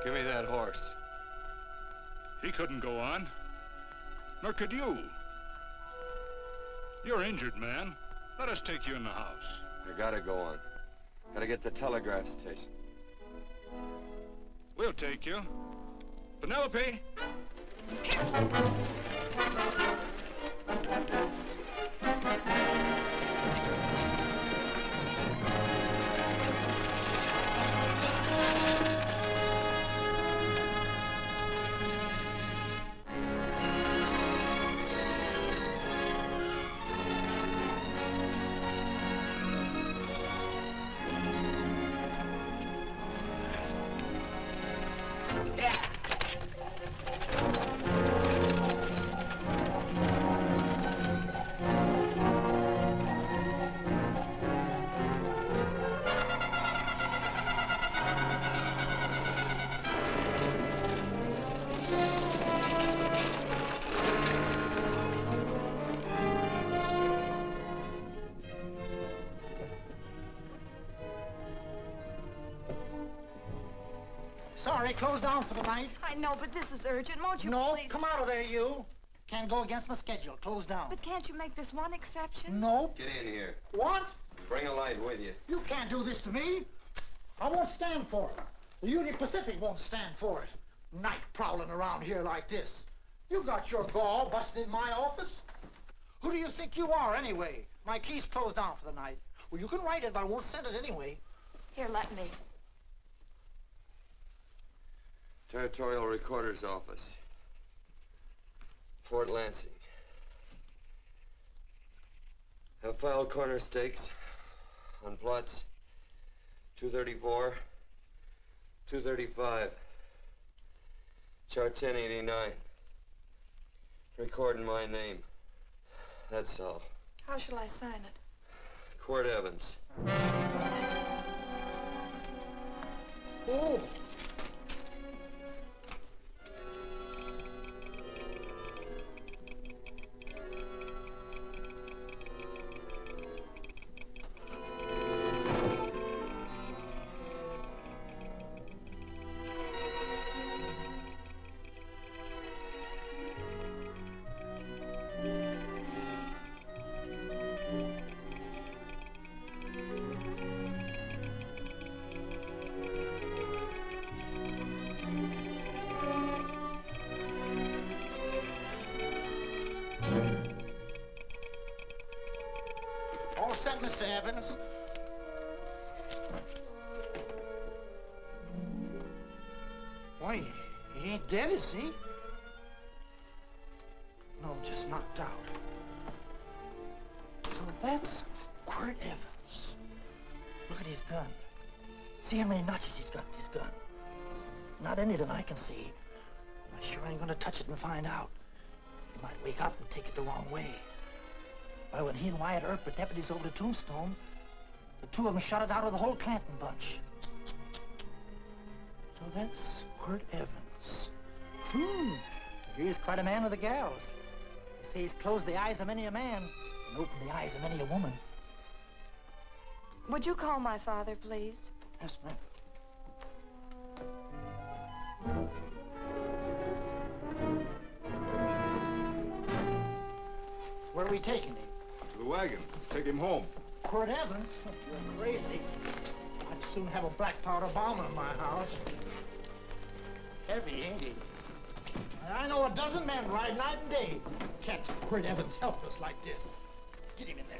Give me that horse. He couldn't go on. Nor could you. You're injured, man. Let us take you in the house. I gotta go on. Gotta get to the telegraph station. We'll take you. Penelope! Sorry, closed down for the night. I know, but this is urgent. Won't you No, please? come out of there, you. Can't go against my schedule. Closed down. But can't you make this one exception? No. Get in here. What? Bring a light with you. You can't do this to me. I won't stand for it. The Union Pacific won't stand for it. Night prowling around here like this. You got your gall busting in my office? Who do you think you are, anyway? My key's closed down for the night. Well, you can write it, but I won't send it anyway. Here, let me. Territorial Recorder's Office. Fort Lansing. Have filed corner stakes on plots 234, 235, chart 1089. Recording my name. That's all. How shall I sign it? Quirt Evans. Oh. All set, Mr. Evans. Why, he ain't dead, is he? No, just knocked out. So that's Quirt Evans. Look at his gun. See how many notches he's got in his gun. Not any that I can see. I sure ain't gonna touch it and find out. He might wake up and take it the wrong way. Why, when he and Wyatt Earp were deputies over to Tombstone, the two of them shot it out of the whole Clanton bunch. So that's Quirt Evans. He's quite a man with the gals. They say he's closed the eyes of many a man and opened the eyes of many a woman. Would you call my father, please? Yes, ma'am. Where are we taking him? To the wagon. Take him home. Quirt Evans? You're crazy. I'd soon have a black powder bomb in my house. Heavy, ain't he? I know a dozen men ride night and day. Catch Quirt Evans helpless like this. Get him in there.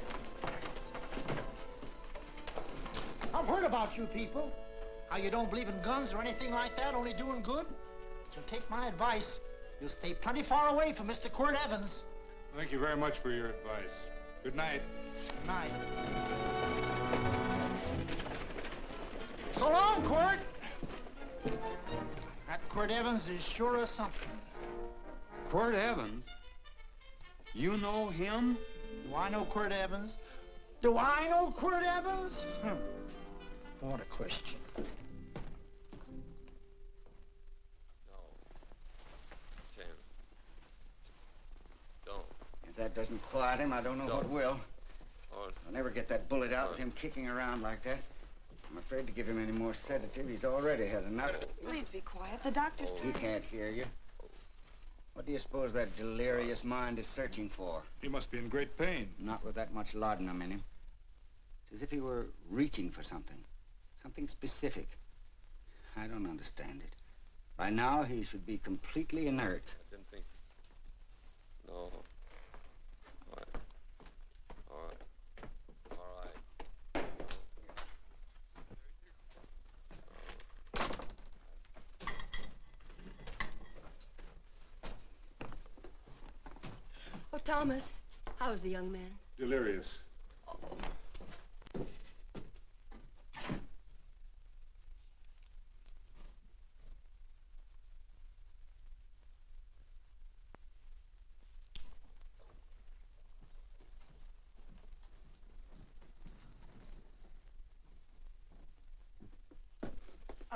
I've heard about you people. How you don't believe in guns or anything like that, only doing good. But you'll take my advice. You'll stay plenty far away from Mr. Quirt Evans. Thank you very much for your advice. Good night. Good night. So long, Quirt. That Quirt Evans is sure of something. Quirt Evans? You know him? Do I know Quirt Evans? Do I know Quirt Evans? What a question. No. Tim. Don't. If that doesn't quiet him, I don't know what will. Oh, I'll never get that bullet out with him kicking around like that. I'm afraid to give him any more sedative. He's already had enough. Please be quiet. The doctor's He can't hear you. What do you suppose that delirious mind is searching for? He must be in great pain. Not with that much laudanum in him. It's as if he were reaching for something. Something specific. I don't understand it. By now, he should be completely inert. I didn't think... No. All right. All right. All right. Oh, Thomas, how's the young man? Delirious.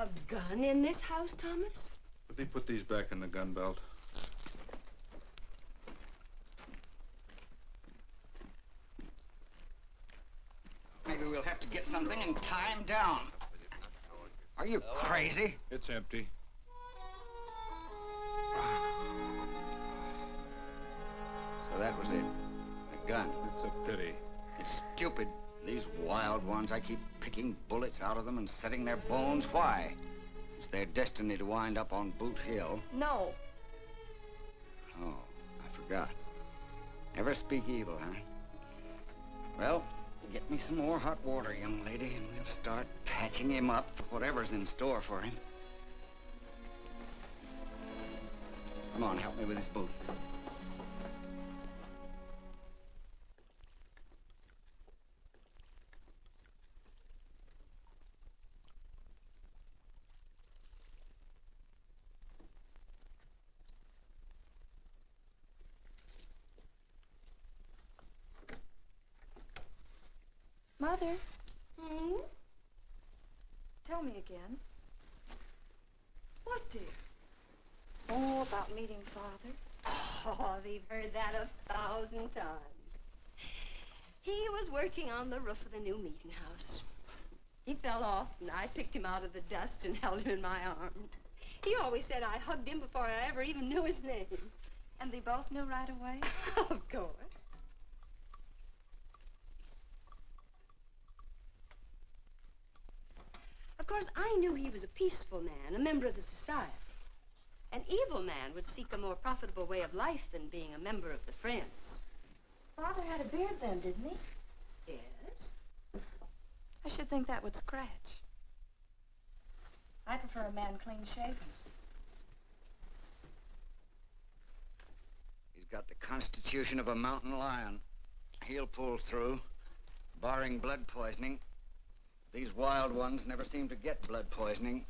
A gun in this house, Thomas? But they put these back in the gun belt. Maybe we'll have to get something and tie him down. Are you crazy? It's empty. So that was it. A gun. It's a pity. It's stupid. These wild ones, I keep picking bullets out of them and setting their bones. Why? It's their destiny to wind up on Boot Hill. No. Oh, I forgot. Never speak evil, huh? Well, get me some more hot water, young lady, and we'll start patching him up for whatever's in store for him. Come on, help me with his boot. Mother, Hmm? tell me again. What, dear? Oh, about meeting Father. Oh, they've heard that 1,000 times. He was working on the roof of the new meeting house. He fell off, and I picked him out of the dust and held him in my arms. He always said I hugged him before I ever even knew his name. And they both knew right away? Of course. Of course, I knew he was a peaceful man, a member of the society. An evil man would seek a more profitable way of life than being a member of the Friends. Father had a beard then, didn't he? Yes? I should think that would scratch. I prefer a man clean shaven. He's got the constitution of a mountain lion. He'll pull through, barring blood poisoning. These wild ones never seem to get blood poisoning,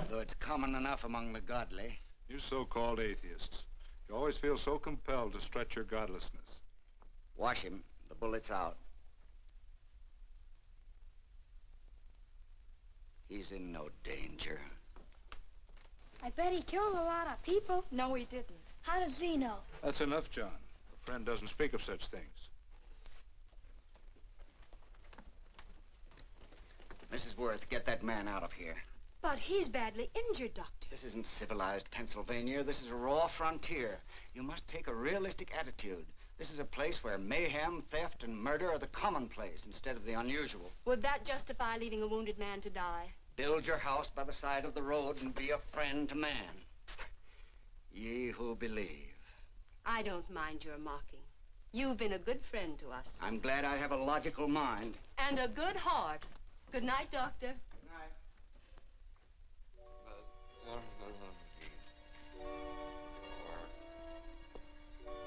though it's common enough among the godly. You so-called atheists. You always feel so compelled to stretch your godlessness. Wash him. The bullet's out. He's in no danger. I bet he killed a lot of people. No, he didn't. How does he know? That's enough, John. A friend doesn't speak of such things. Mrs. Worth, get that man out of here. But he's badly injured, Doctor. This isn't civilized Pennsylvania. This is a raw frontier. You must take a realistic attitude. This is a place where mayhem, theft, and murder are the commonplace instead of the unusual. Would that justify leaving a wounded man to die? Build your house by the side of the road and be a friend to man. Ye who believe. I don't mind your mocking. You've been a good friend to us. I'm glad I have a logical mind. And a good heart. Good night, Doctor. Good night.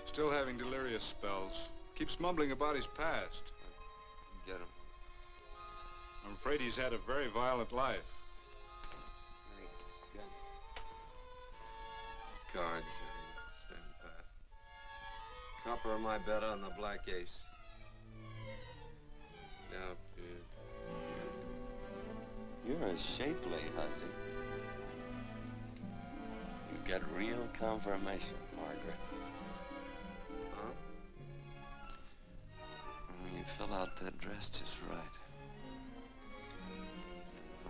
Still having delirious spells. Keeps mumbling about his past. Get him. I'm afraid he's had a very violent life. Cards. Stand pat. Copper am I better on the black ace? Now, you're a shapely hussy. You get real confirmation, Margaret. Huh? Only you fill out that dress just right.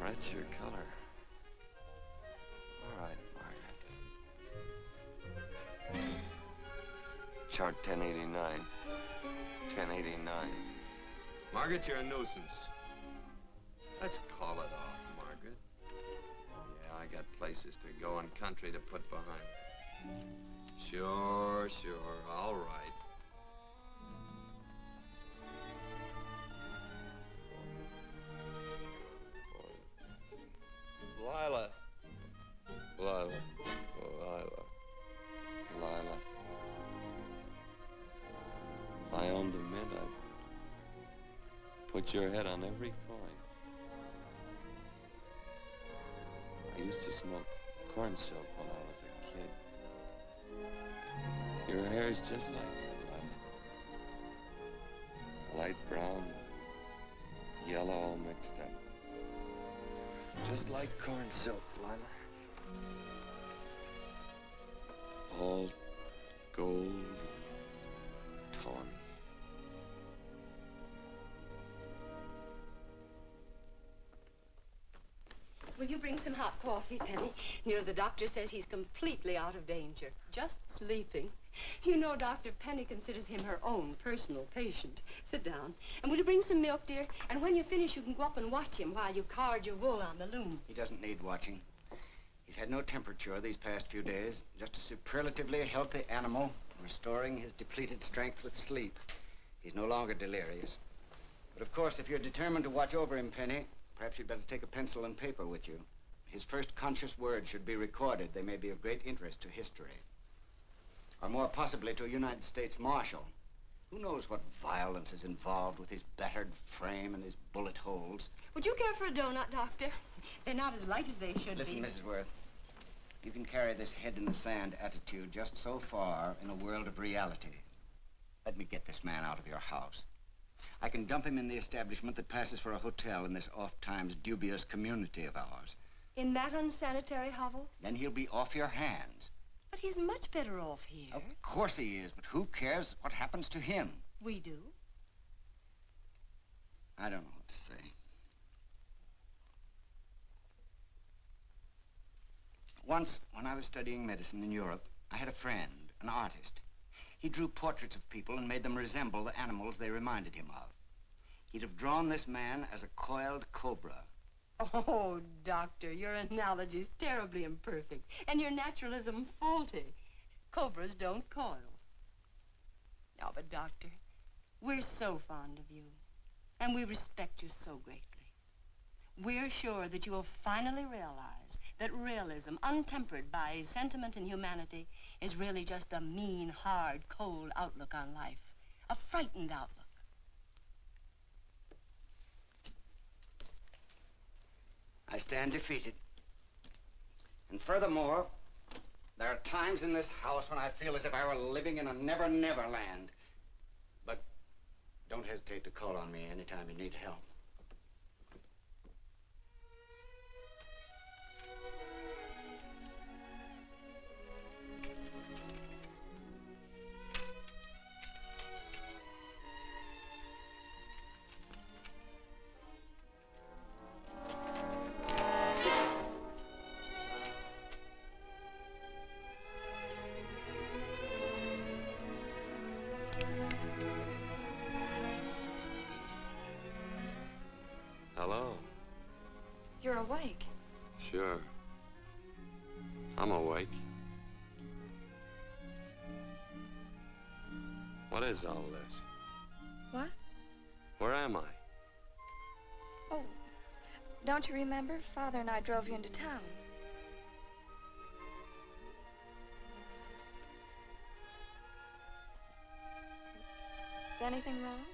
Red's your color. All right, Margaret. Chart 1089. 1089. Margaret, you're a nuisance. Let's call it off, Margaret. Yeah, I got places to go and country to put behind. Sure, all right. Lila. If I owned a mint, I'd put your head on every coin. I used to smoke corn silk when I was a kid. Your hair's just like that, Lila. Light brown, yellow all mixed up. Just like corn silk, Lila. All gold and tawny. Will you bring some hot coffee, Penny? You know, the doctor says he's completely out of danger. Just sleeping. You know, Dr. Penny considers him her own personal patient. Sit down. And will you bring some milk, dear? And when you finish, you can go up and watch him while you card your wool on the loom. He doesn't need watching. He's had no temperature these past few days. Just a superlatively healthy animal, restoring his depleted strength with sleep. He's no longer delirious. But of course, if you're determined to watch over him, Penny, perhaps you'd better take a pencil and paper with you. His first conscious words should be recorded. They may be of great interest to history. Or more possibly to a United States Marshal. Who knows what violence is involved with his battered frame and his bullet holes. Would you care for a donut, Doctor? They're not as light as they should Listen, be. Mrs. Worth. You can carry this head-in-the-sand attitude just so far in a world of reality. Let me get this man out of your house. I can dump him in the establishment that passes for a hotel in this oft-times dubious community of ours. In that unsanitary hovel? Then he'll be off your hands. But he's much better off here. Of course he is, but who cares what happens to him? We do. I don't know what to say. Once, when I was studying medicine in Europe, I had a friend, an artist. He drew portraits of people and made them resemble the animals they reminded him of. He'd have drawn this man as a coiled cobra. Oh, Doctor, your analogy's terribly imperfect, and your naturalism faulty. Cobras don't coil. No, but Doctor, we're so fond of you, and we respect you so greatly. We're sure that you will finally realize that realism, untempered by sentiment and humanity, is really just a mean, hard, cold outlook on life. A frightened outlook. I stand defeated. And furthermore, there are times in this house when I feel as if I were living in a never-never land. But don't hesitate to call on me anytime you need help. Hello. You're awake. Sure. I'm awake. What is all this? What? Where am I? Oh, don't you remember? Father and I drove you into town. Is anything wrong?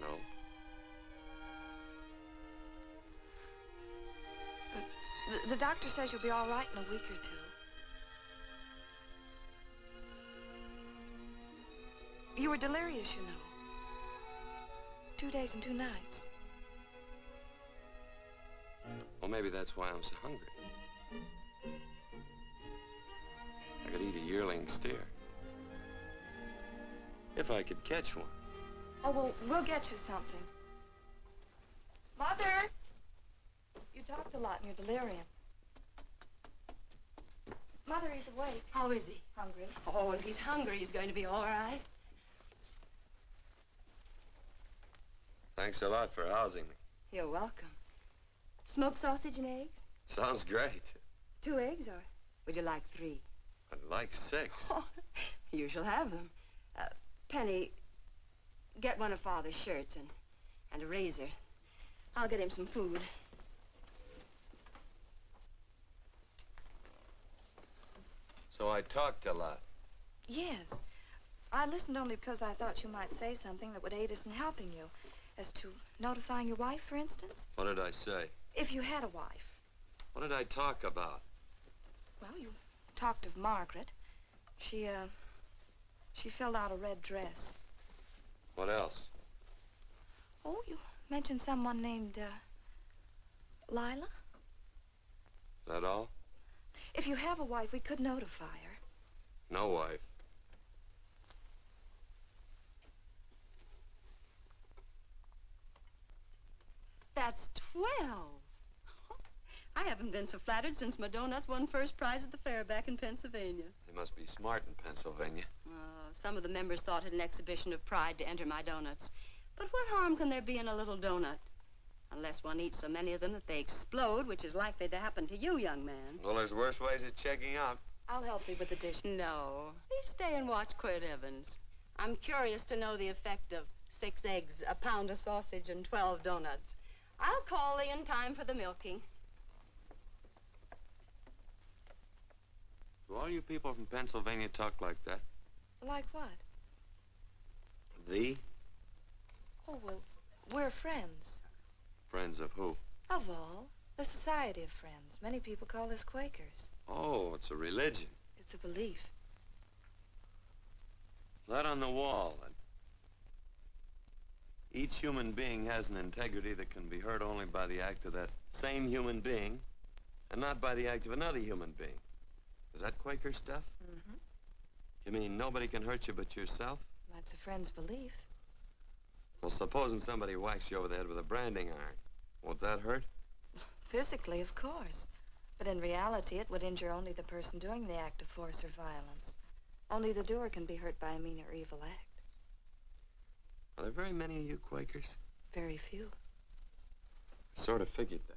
No. The doctor says you'll be all right in a week or two. You were delirious, you know. 2 days and 2 nights. Well, maybe that's why I'm so hungry. I could eat a yearling steer. If I could catch one. Oh, well, we'll get you something. Mother! You talked a lot in your delirium. Mother, he's awake. How is he? Hungry. Oh, if he's hungry, he's going to be all right. Thanks a lot for housing me. You're welcome. Smoked sausage and eggs? Sounds great. 2 eggs, or would you like 3? I'd like 6. Oh, you shall have them. Penny, get one of Father's shirts and a razor. I'll get him some food. So I talked a lot. Yes. I listened only because I thought you might say something that would aid us in helping you. As to notifying your wife, for instance. What did I say? If you had a wife. What did I talk about? Well, you talked of Margaret. She filled out a red dress. What else? Oh, you mentioned someone named, Lila? Is that all? If you have a wife, we could notify her. No wife. That's 12. I haven't been so flattered since my donuts won first prize at the fair back in Pennsylvania. They must be smart in Pennsylvania. Some of the members thought it an exhibition of pride to enter my donuts. But what harm can there be in a little donut? Unless one eats so many of them that they explode, which is likely to happen to you, young man. Well, there's worse ways of checking out. I'll help you with the dish. No. Please stay and watch Quirt Evans. I'm curious to know the effect of 6 eggs, a pound of sausage, and 12 donuts. I'll call Lee in time for the milking. Do all you people from Pennsylvania talk like that? Like what? Thee? Oh, well, we're friends. Friends of who? Of all. The Society of Friends. Many people call us Quakers. Oh, it's a religion. It's a belief. That on the wall. Each human being has an integrity that can be hurt only by the act of that same human being, and not by the act of another human being. Is that Quaker stuff? Mm-hmm. You mean nobody can hurt you but yourself? That's a friend's belief. Well, supposing somebody whacks you over the head with a branding iron. Won't that hurt? Physically, of course. But in reality, it would injure only the person doing the act of force or violence. Only the doer can be hurt by a mean or evil act. Are there very many of you Quakers? Very few. I sort of figured that.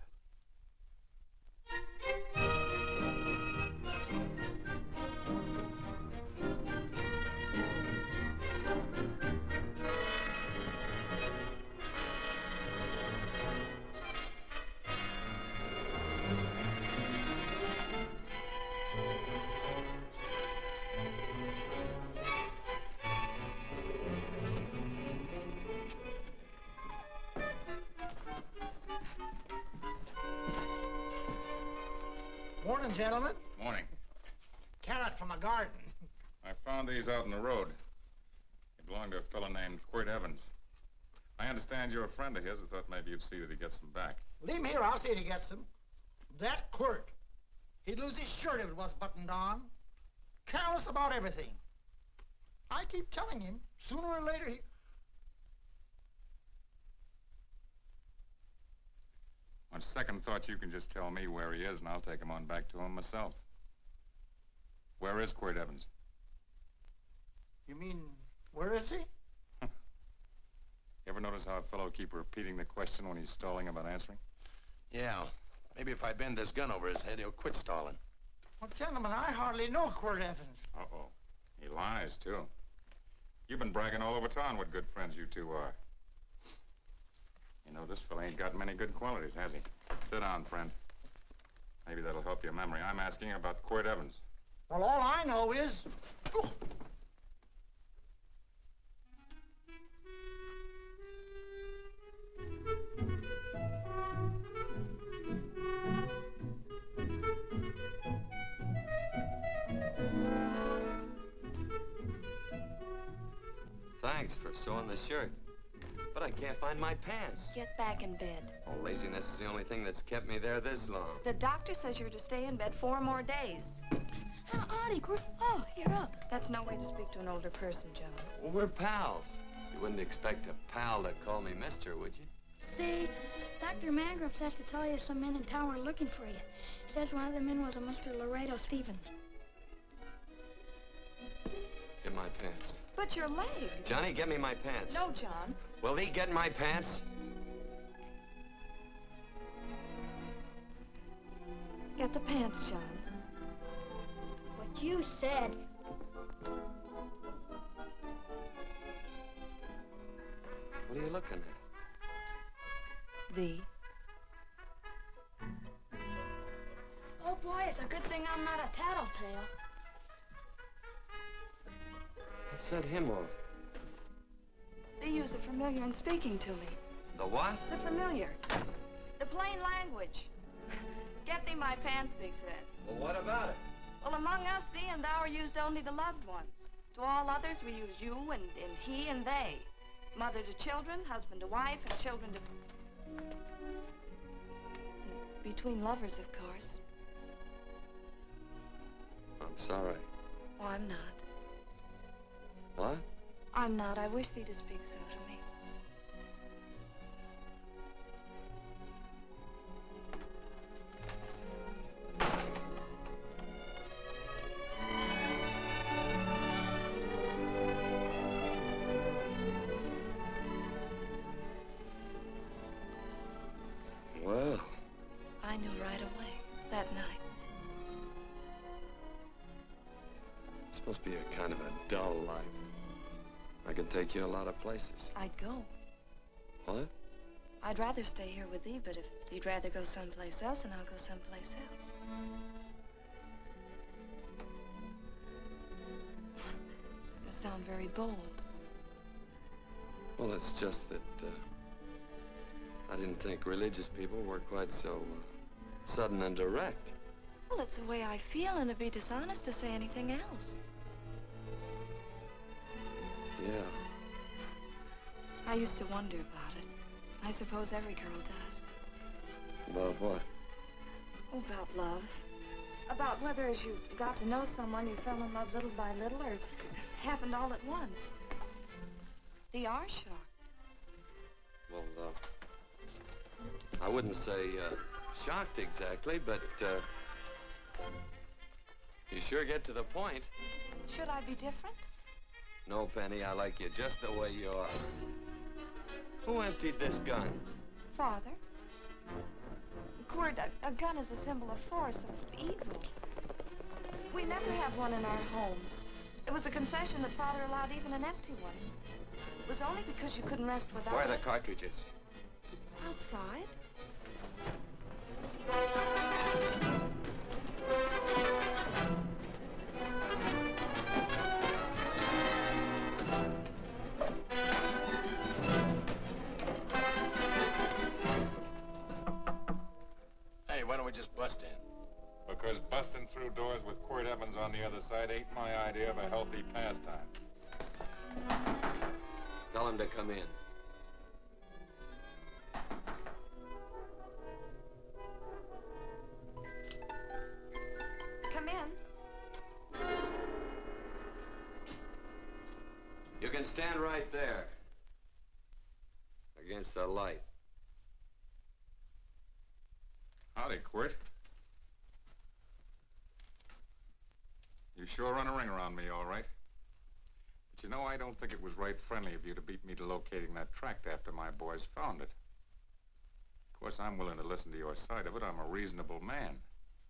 Morning, gentlemen. Morning. Carrot from a garden. I found these out in the road. They belong to a fellow named Quirt Evans. I understand you're a friend of his. I thought maybe you'd see that he gets them back. Leave him here, I'll see that he gets them. That Quirt. He'd lose his shirt if it was buttoned on. Careless about everything. I keep telling him, sooner or later he... On second thought, you can just tell me where he is, and I'll take him on back to him myself. Where is Quirt Evans? You mean, where is he? You ever notice how a fellow keep repeating the question when he's stalling about answering? Yeah. Maybe if I bend this gun over his head, he'll quit stalling. Well, gentlemen, I hardly know Quirt Evans. Uh-oh. He lies, too. You've been bragging all over town what good friends you two are. You know, this fella ain't got many good qualities, has he? Sit down, friend. Maybe that'll help your memory. I'm asking about Quirt Evans. Well, all I know is... Oh. Thanks for sewing the shirt. But I can't find my pants. Get back in bed. Oh, laziness is the only thing that's kept me there this long. The doctor says you're to stay in bed 4 more days. How oddie, Quirt. Oh, you're up. That's no way to speak to an older person, John. Well, we're pals. You wouldn't expect a pal to call me mister, would you? see, Dr. Mangrum says to tell you some men in town were looking for you. Says one of the men was a Mr. Laredo Stevens. Get my pants. But your leg. Johnny, get me my pants. No, John. Will he get my pants? Get the pants, John. What you said. What are you looking at? Thee. Oh, boy, it's a good thing I'm not a tattletale. Set him off. They use the familiar in speaking to me. The what? The familiar. The plain language. Get thee my pants, they said. Well, what about it? Well, among us, thee and thou are used only to loved ones. To all others, we use you and he and they. Mother to children, husband to wife, and children to... Between lovers, of course. I'm sorry. Oh, I'm not. What? I'm not. I wish thee to speak so to me. Well. I knew right away, that night. This must be a kind of a dull life. I can take you a lot of places. I'd go. What? I'd rather stay here with thee, but if you'd rather go someplace else, then I'll go someplace else. You sound very bold. Well, it's just that, I didn't think religious people were quite so, sudden and direct. Well, it's the way I feel, and it'd be dishonest to say anything else. Yeah. I used to wonder about it. I suppose every girl does. About what? Oh, about love. About whether as you got to know someone, you fell in love little by little, or it happened all at once. They are shocked. Well, I wouldn't say, shocked exactly, but, you sure get to the point. Should I be different? No, Penny, I like you just the way you are. Who emptied this gun? Father. Quirt, a gun is a symbol of force, of evil. We never had one in our homes. It was a concession that Father allowed even an empty one. It was only because you couldn't rest without Where are it. the cartridges? Outside. Hey, why don't we just bust in? Because busting through doors with Quirt Evans on the other side ain't my idea of a healthy pastime. Tell him to come in. Come in. You can stand right there. Against the light. Howdy, Quirt. You sure run a ring around me, all right. But you know, I don't think it was right friendly of you to beat me to locating that tract after my boys found it. Of course, I'm willing to listen to your side of it. I'm a reasonable man.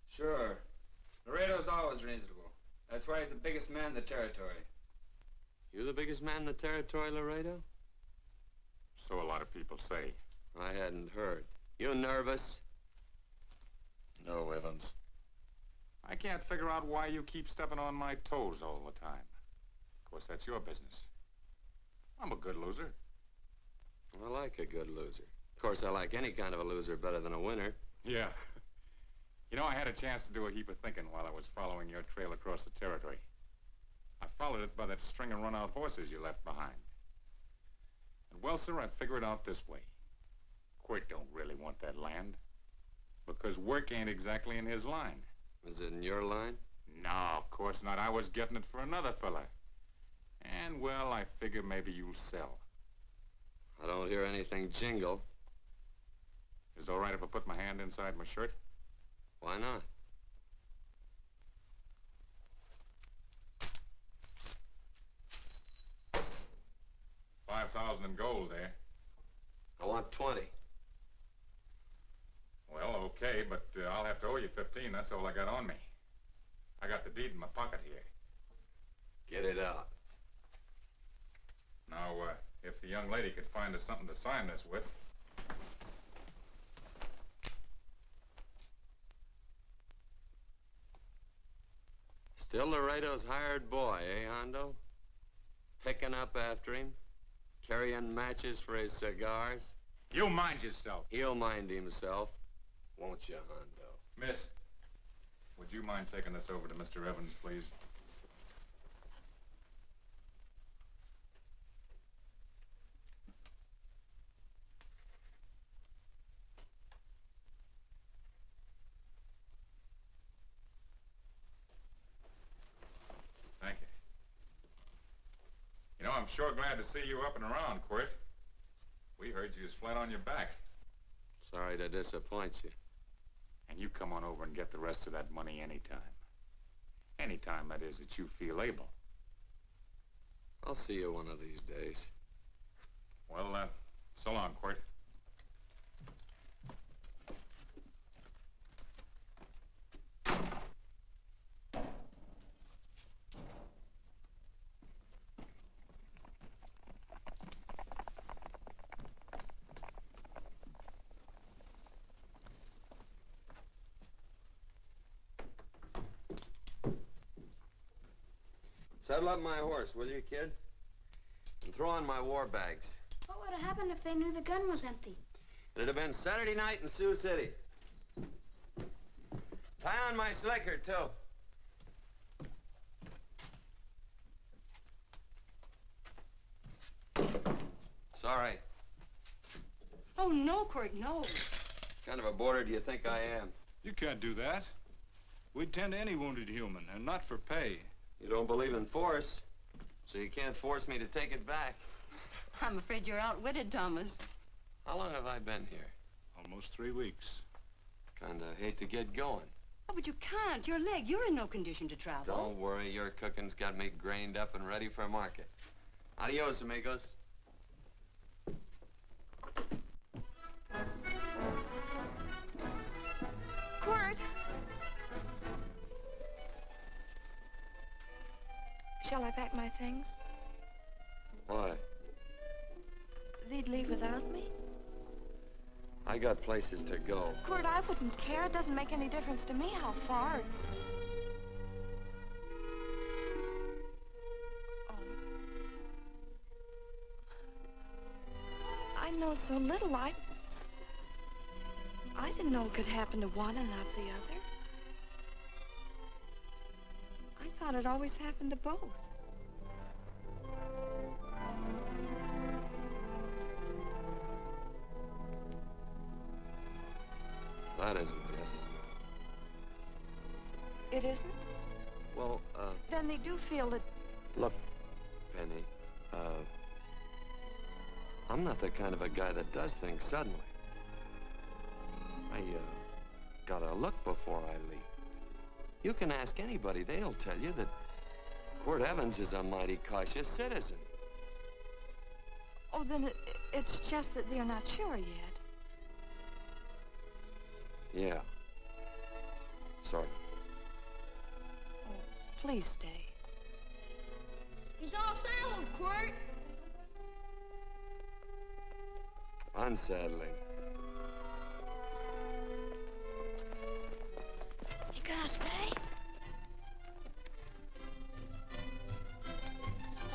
Sure. Laredo's always reasonable. That's why he's the biggest man in the territory. You the biggest man in the territory, Laredo? So a lot of people say. I hadn't heard. You nervous? No, Evans. I can't figure out why you keep stepping on my toes all the time. Of course, that's your business. I'm a good loser. I like a good loser. Of course, I like any kind of a loser better than a winner. Yeah. You know, I had a chance to do a heap of thinking while I was following your trail across the territory. I followed it by that string of run-out horses you left behind. And, well, sir, I figured it out this way. Quirt don't really want that land. Because work ain't exactly in his line. Is it in your line? No, of course not. I was getting it for another fella. And, well, I figure maybe you'll sell. I don't hear anything jingle. Is it all right if I put my hand inside my shirt? Why not? $5,000 in gold, eh? I want 20. Well, okay, but I'll have to owe you 15. That's all I got on me. I got the deed in my pocket here. Get it out. Now, if the young lady could find us something to sign this with. Still Laredo's hired boy, eh, Hondo? Picking up after him, carrying matches for his cigars. You mind yourself. He'll mind himself, won't you, Hondo? Miss, would you mind taking this over to Mr. Evans, please? Thank you. You know, I'm sure glad to see you up and around, Quirt. We heard you was flat on your back. Sorry to disappoint you. And you come on over and get the rest of that money anytime. Anytime, that is, that you feel able. I'll see you one of these days. Well, so long, Quirt. Saddle up my horse, will you, kid? And throw on my war bags. What would have happened if they knew the gun was empty? It'd have been Saturday night in Sioux City. Tie on my slicker, too. Sorry. Oh, no, Quirt, no. What kind of a boarder do you think I am? You can't do that. We'd tend to any wounded human, and not for pay. You don't believe in force, so you can't force me to take it back. I'm afraid you're outwitted, Thomas. How long have I been here? Almost 3 weeks. Kinda hate to get going. Oh, but you can't. Your leg, you're in no condition to travel. Don't worry, your cooking's got me grained up and ready for market. Adios, amigos. Quirt! Shall I pack my things? Why? They'd leave without me? I got places to go. Quirt, I wouldn't care. It doesn't make any difference to me how far. Oh. I know so little. I didn't know it could happen to one and not the other. I thought it always happened to both. That isn't it. It isn't? Well, Then they do feel that... look, Penny, I'm not the kind of a guy that does things suddenly. I, gotta look before I leave. You can ask anybody, they'll tell you that Quirt Evans is a mighty cautious citizen. Oh, then it's just that they're not sure yet. Yeah. Sort of. Oh, please stay. He's all saddled, Quirt. Unsettling. You gonna stay?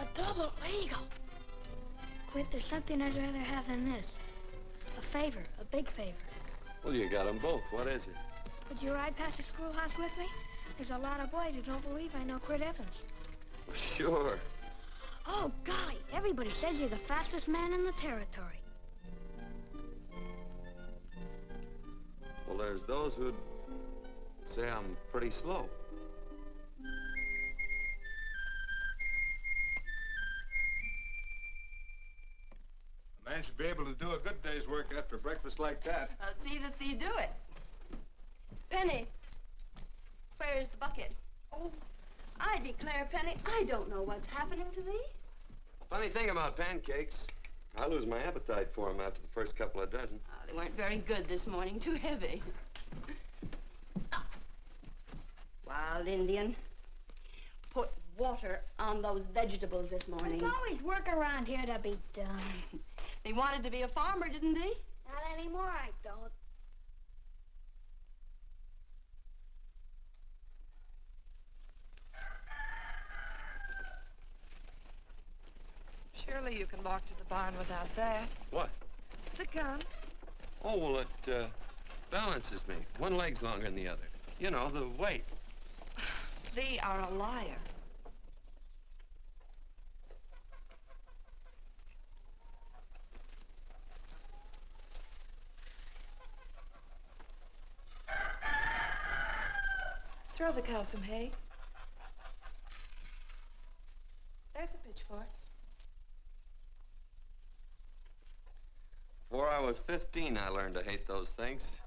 A double eagle. Quit, there's something I'd rather have than this. A favor, a big favor. Well, you got them both. What is it? Would you ride past the schoolhouse with me? There's a lot of boys who don't believe I know Quirt Evans. Sure. Oh, golly, everybody says you're the fastest man in the territory. Well, there's those who'd say I'm pretty slow. The man should be able to do a good day's work after breakfast like that. See that you do it. Penny, where's the bucket? Oh, I declare, Penny, I don't know what's happening to thee. Funny thing about pancakes, I lose my appetite for them after the first couple of dozen. Oh, they weren't very good this morning, too heavy. Wild Indian, put water on those vegetables this morning. There's always work around here to be done. He wanted to be a farmer, didn't he? Not anymore, I don't. Surely you can walk to the barn without that. What? The gun. Oh, well, it balances me. One leg's longer than the other. You know, the weight. Thee are a liar. Throw the cow some hay. There's a pitchfork. Before I was 15, I learned to hate those things.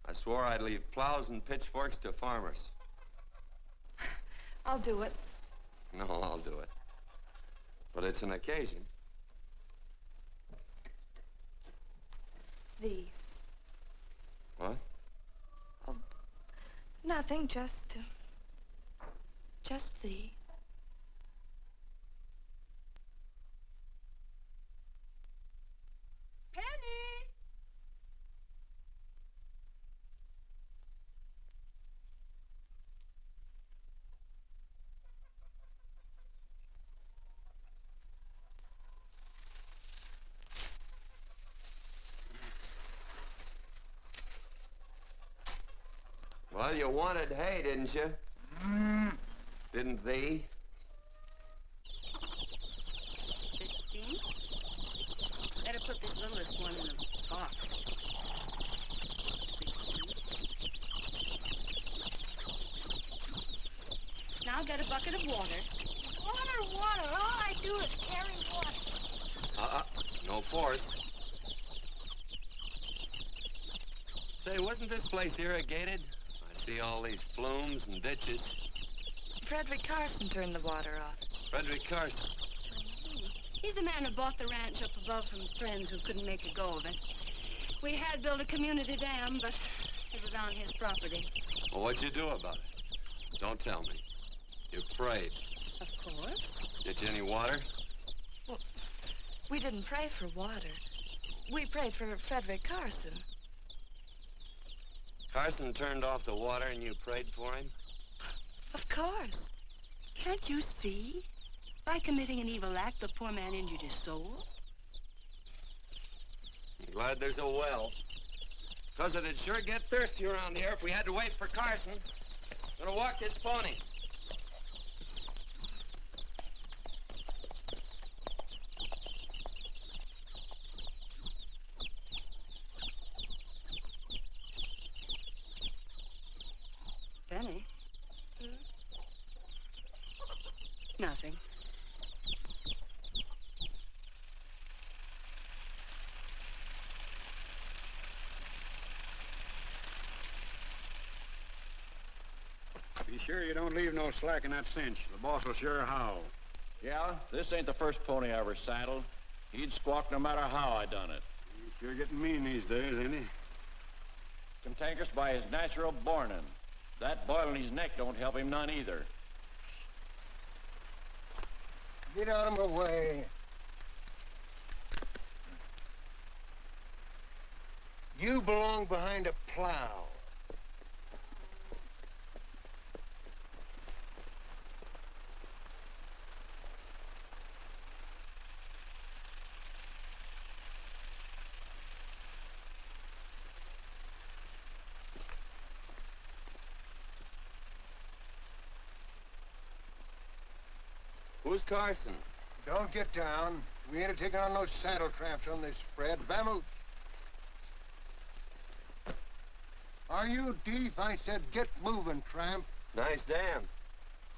I swore I'd leave plows and pitchforks to farmers. I'll do it. No, I'll do it. But it's an occasion. Thee. What? Oh, nothing, just thee. Penny! Well, you wanted hay, didn't you? Didn't thee? 15? Better put this littlest one in the box. 16. Now get a bucket of water. Water. All I do is carry water. No force. Say, wasn't this place irrigated? I see all these flumes and ditches. Frederick Carson turned the water off. Frederick Carson. He's the man who bought the ranch up above from friends who couldn't make a go of it. We had built a community dam, but it was on his property. Well, what'd you do about it? Don't tell me. You prayed. Of course. Get you any water? Well, we didn't pray for water. We prayed for Frederick Carson. Carson turned off the water and you prayed for him? Of course. Can't you see? By committing an evil act, the poor man injured his soul. I'm glad there's a well. Because it'd sure get thirsty around here if we had to wait for Carson. Gonna walk his pony. Penny? Nothing. Be sure you don't leave no slack in that cinch. The boss will sure howl. Yeah, this ain't the first pony I ever saddled. He'd squawk no matter how I done it. He's sure getting mean these days, ain't he? Cantankerous by his natural bornin'. That boil in his neck don't help him none either. Get out of my way. You belong behind a plow. Who's Carson? Don't get down. We ain't taking on no saddle tramps on this spread. Vamoose. Are you deep? I said get moving, tramp. Nice dam.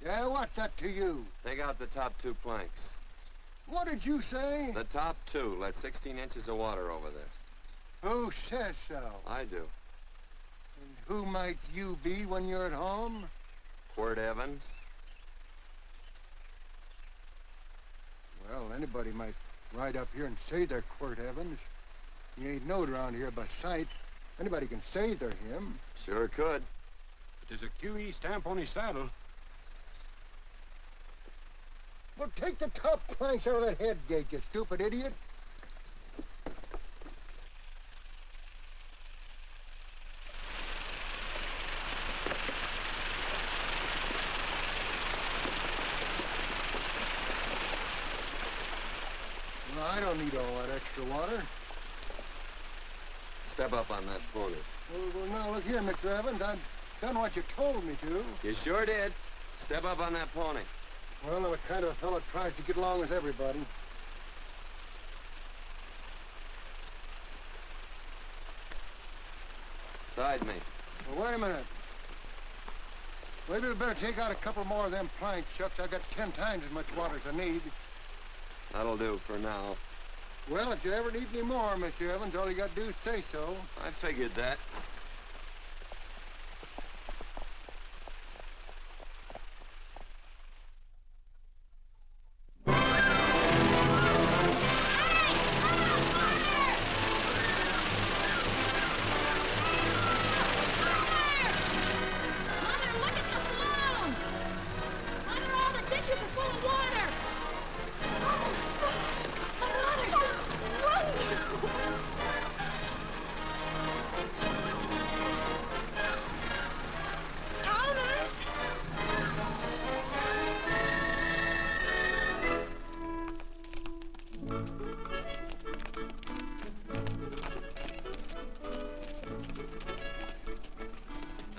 Yeah, what's that to you? Take out the top 2 planks. What did you say? The top two let 16 inches of water over there. Who says so? I do. And who might you be when you're at home? Quirt Evans. Well, anybody might ride up here and say they're Quirt Evans. He ain't knowed around here by sight. Anybody can say they're him. Sure could. There's a QE stamp on his saddle. Well, take the top planks out of that head gate, you stupid idiot. No, I don't need all that extra water. Step up on that pony. Well, now, look here, Mr. Evans. I've done what you told me to. You sure did. Step up on that pony. Well, I'm the kind of fellow that tries to get along with everybody. Side me. Well, wait a minute. Maybe we better take out a couple more of them planks, Chucks. I got 10 times as much water as I need. That'll do for now. Well, if you ever need any more, Mr. Evans, all you got to do is say so. I figured that.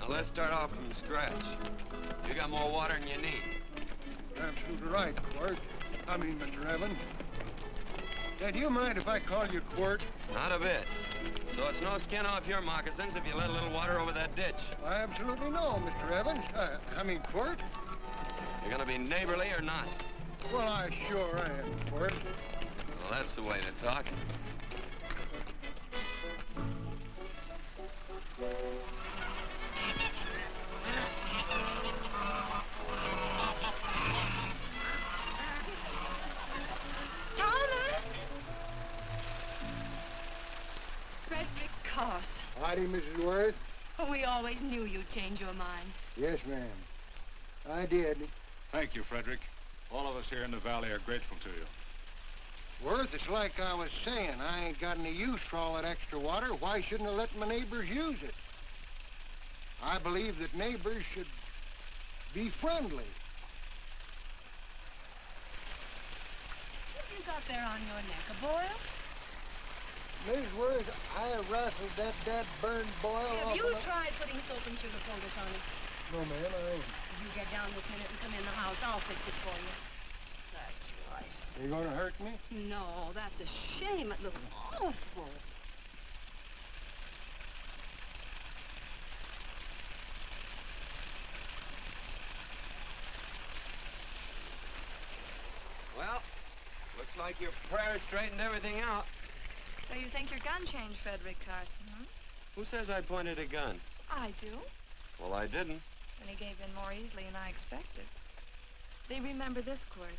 Let's start off from scratch. You got more water than you need. You're absolutely right, Quirt. Mr. Evans. Do you mind if I call you Quirt? Not a bit. So it's no skin off your moccasins if you let a little water over that ditch. I absolutely know, Mr. Evans. Quirt. You're gonna be neighborly or not? Well, I sure am, Quirt. Well, that's the way to talk. Howdy, Mrs. Worth. Oh, we always knew you'd change your mind. Yes, ma'am. I did. Thank you, Frederick. All of us here in the valley are grateful to you. Worth, it's like I was saying. I ain't got any use for all that extra water. Why shouldn't I let my neighbors use it? I believe that neighbors should be friendly. What have you got there on your neck, a boil? Mrs. Worth, I rassled that burned boil off. Have you tried putting soap and sugar poultice on it? No, ma'am, I ain't. You get down this minute and come in the house. I'll fix it for you. That's right. You gonna hurt me? No, that's a shame. It looks awful. Well, looks like your prayer straightened everything out. So you think your gun changed, Frederick Carson, huh? Who says I pointed a gun? I do. Well, I didn't. And he gave in more easily than I expected. They remember this, Quirt.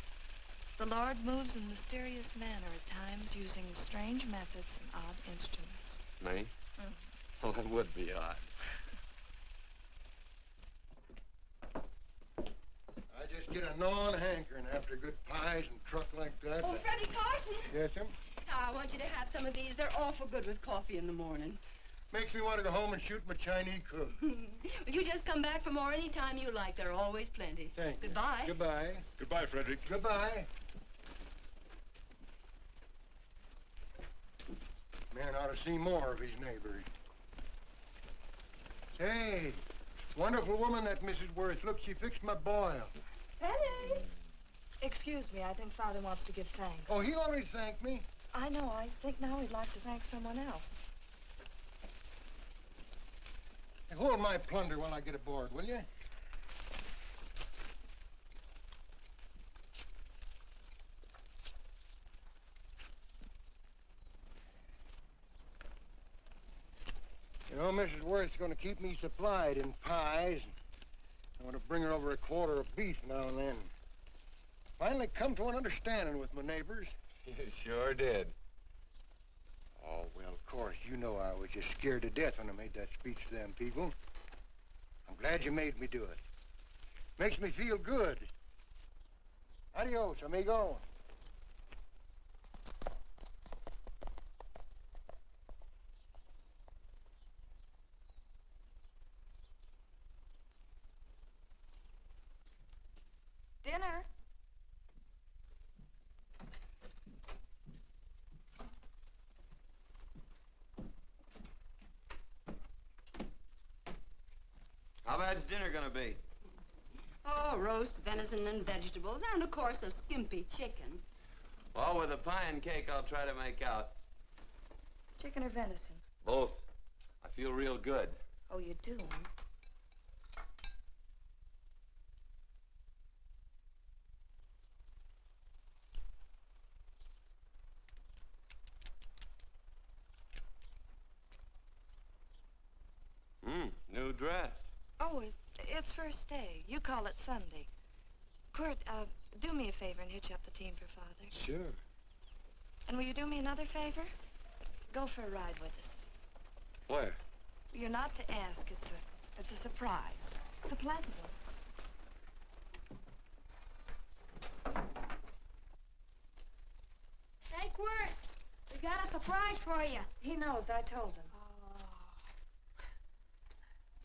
The Lord moves in mysterious manner at times using strange methods and odd instruments. Me? Mm. Well, that would be odd. I just get a gnawing hankering after good pies and truck like that. Oh, Freddie Carson. Yes, ma'am? I want you to have some of these. They're awful good with coffee in the morning. Makes me want to go home and shoot my Chinese cook. You just come back for more any time you like. There are always plenty. Thank you. Goodbye. Goodbye. Goodbye, Frederick. Goodbye. Man ought to see more of his neighbors. Hey, wonderful woman, that Mrs. Worth. Look, she fixed my boil. Penny! Excuse me, I think Father wants to give thanks. Oh, he already thanked me. I know. I think now he'd like to thank someone else. Hey, hold my plunder while I get aboard, will you? Mrs. Worth's going to keep me supplied in pies. I'm going to bring her over a quarter of beef now and then. Finally come to an understanding with my neighbors. You sure did. Oh, well, of course, you know I was just scared to death when I made that speech to them people. I'm glad you made me do it. Makes me feel good. Adios, amigo. Dinner. How bad's dinner gonna be? Oh, roast venison and vegetables, and of course a skimpy chicken. Well, with a pie and cake, I'll try to make out. Chicken or venison? Both. I feel real good. Oh, you do, huh? New dress. Oh, it's first day. You call it Sunday. Quirt, do me a favor and hitch up the team for Father. Sure. And will you do me another favor? Go for a ride with us. Where? You're not to ask. It's a surprise. It's a pleasant one. Hey, Quirt, we got a surprise for you. He knows. I told him.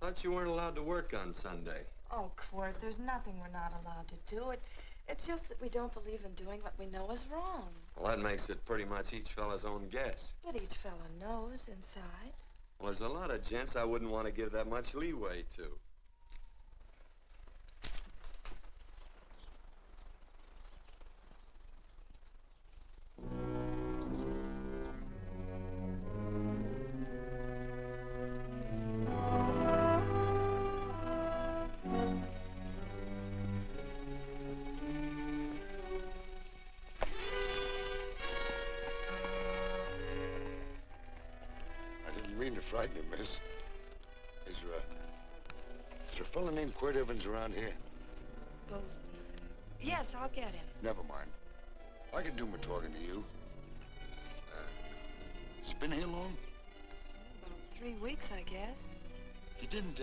Thought you weren't allowed to work on Sunday. Oh, Quirt, there's nothing we're not allowed to do. It's just that we don't believe in doing what we know is wrong. Well, that makes it pretty much each fella's own guess. But each fella knows inside. Well, there's a lot of gents I wouldn't want to give that much leeway to. Frighten you, miss. Is there a fella named Quirt Evans around here? Well, yes, I'll get him. Never mind. I can do my talking to you. He's been here long? About 3 weeks, I guess. He didn't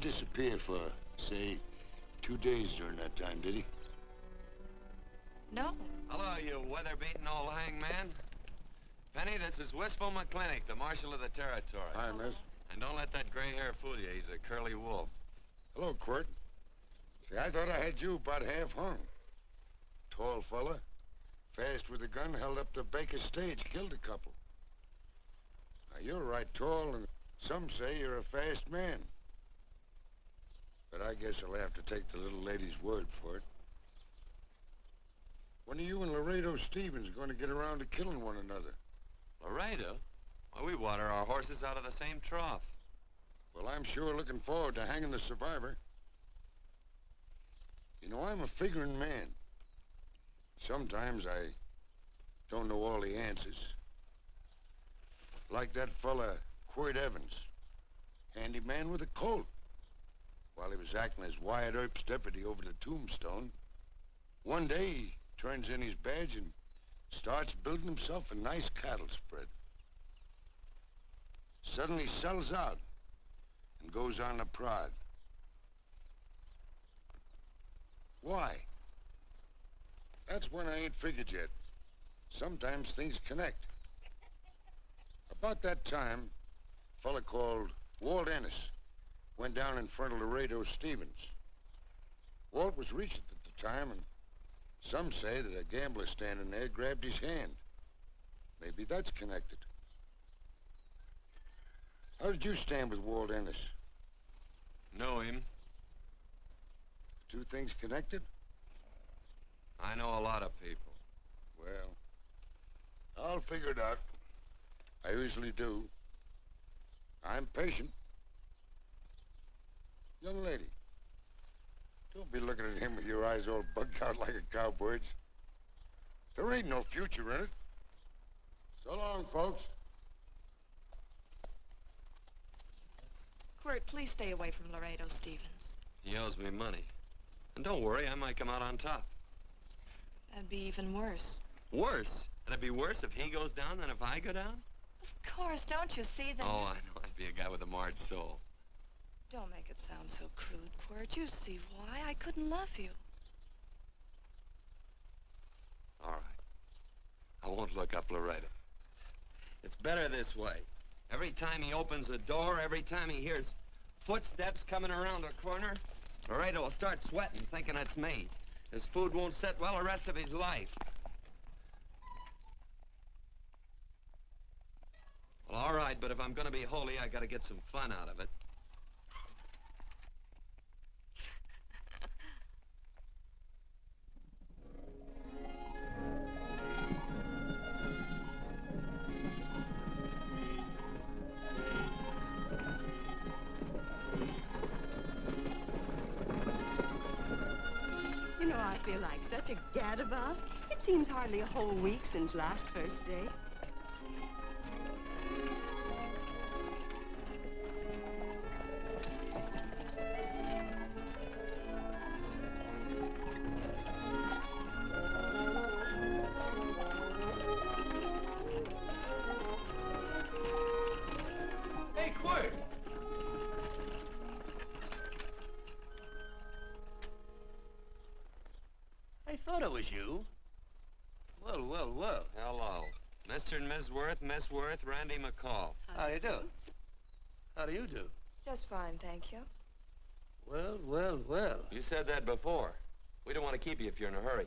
disappear for, say, 2 days during that time, did he? No. Hello, you weather-beaten old hangman. Penny, this is Wistful McClintock, the Marshal of the Territory. Hi, miss. And don't let that gray hair fool you. He's a curly wolf. Hello, Quirt. See, I thought I had you about half hung. Tall fella, fast with a gun, held up the Baker's stage, killed a couple. Now, you're right tall, and some say you're a fast man. But I guess I'll have to take the little lady's word for it. When are you and Laredo Stevens going to get around to killing one another? Laredo? Well, we water our horses out of the same trough. Well, I'm sure looking forward to hanging the survivor. You know, I'm a figuring man. Sometimes I don't know all the answers. Like that fella, Quirt Evans. Handy man with a Colt. While he was acting as Wyatt Earp's deputy over the tombstone, one day he turns in his badge and starts building himself a nice cattle spread. Suddenly sells out and goes on a prod. Why? That's when I ain't figured yet. Sometimes things connect. About that time, a fella called Walt Ennis went down in front of Laredo Stevens. Walt was Regent at the time, and some say that a gambler standing there grabbed his hand. Maybe that's connected. How did you stand with Walt Ennis? Know him. The two things connected? I know a lot of people. Well, I'll figure it out. I usually do. I'm patient. Young lady, don't be looking at him with your eyes all bugged out like a cowbird's. There ain't no future in it. So long, folks. Quirt, please stay away from Laredo Stevens. He owes me money. And don't worry, I might come out on top. That'd be even worse. Worse? It'd be worse if he goes down than if I go down? Of course, don't you see that? Oh, I know. I'd be a guy with a marred soul. Don't make it sound so crude, Quirt. You see why I couldn't love you. All right. I won't look up Laredo. It's better this way. Every time he opens a door, every time he hears footsteps coming around a corner, Laredo will start sweating, thinking it's me. His food won't sit well the rest of his life. Well, all right, but if I'm gonna be holy, I gotta get some fun out of it. You know, I feel like such a gadabout. It seems hardly a whole week since last first day. Hey, Quirt! I thought it was you. Well, well, well. Hello. Mr. and Miss Worth, Randy McCall. How do you do? How do you do? Just fine, thank you. Well, well, well. You said that before. We don't want to keep you if you're in a hurry.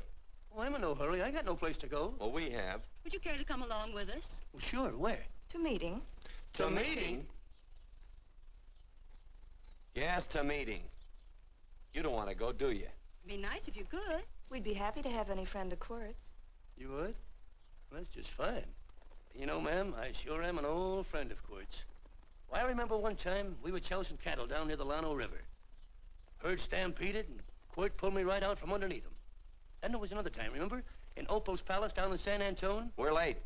Oh, I'm in no hurry. I got no place to go. Well, we have. Would you care to come along with us? Well, sure. Where? To meeting. To meeting? Yes, to meeting. You don't want to go, do you? Be nice if you could. We'd be happy to have any friend of Quirt's. You would? Well, that's just fine. You know, ma'am, I sure am an old friend of Quirt's. Well, I remember one time we were chousing cattle down near the Llano River. Herd stampeded, and Quirt pulled me right out from underneath him. Then there was another time, remember? In Opal's Palace down in San Antone? We're late.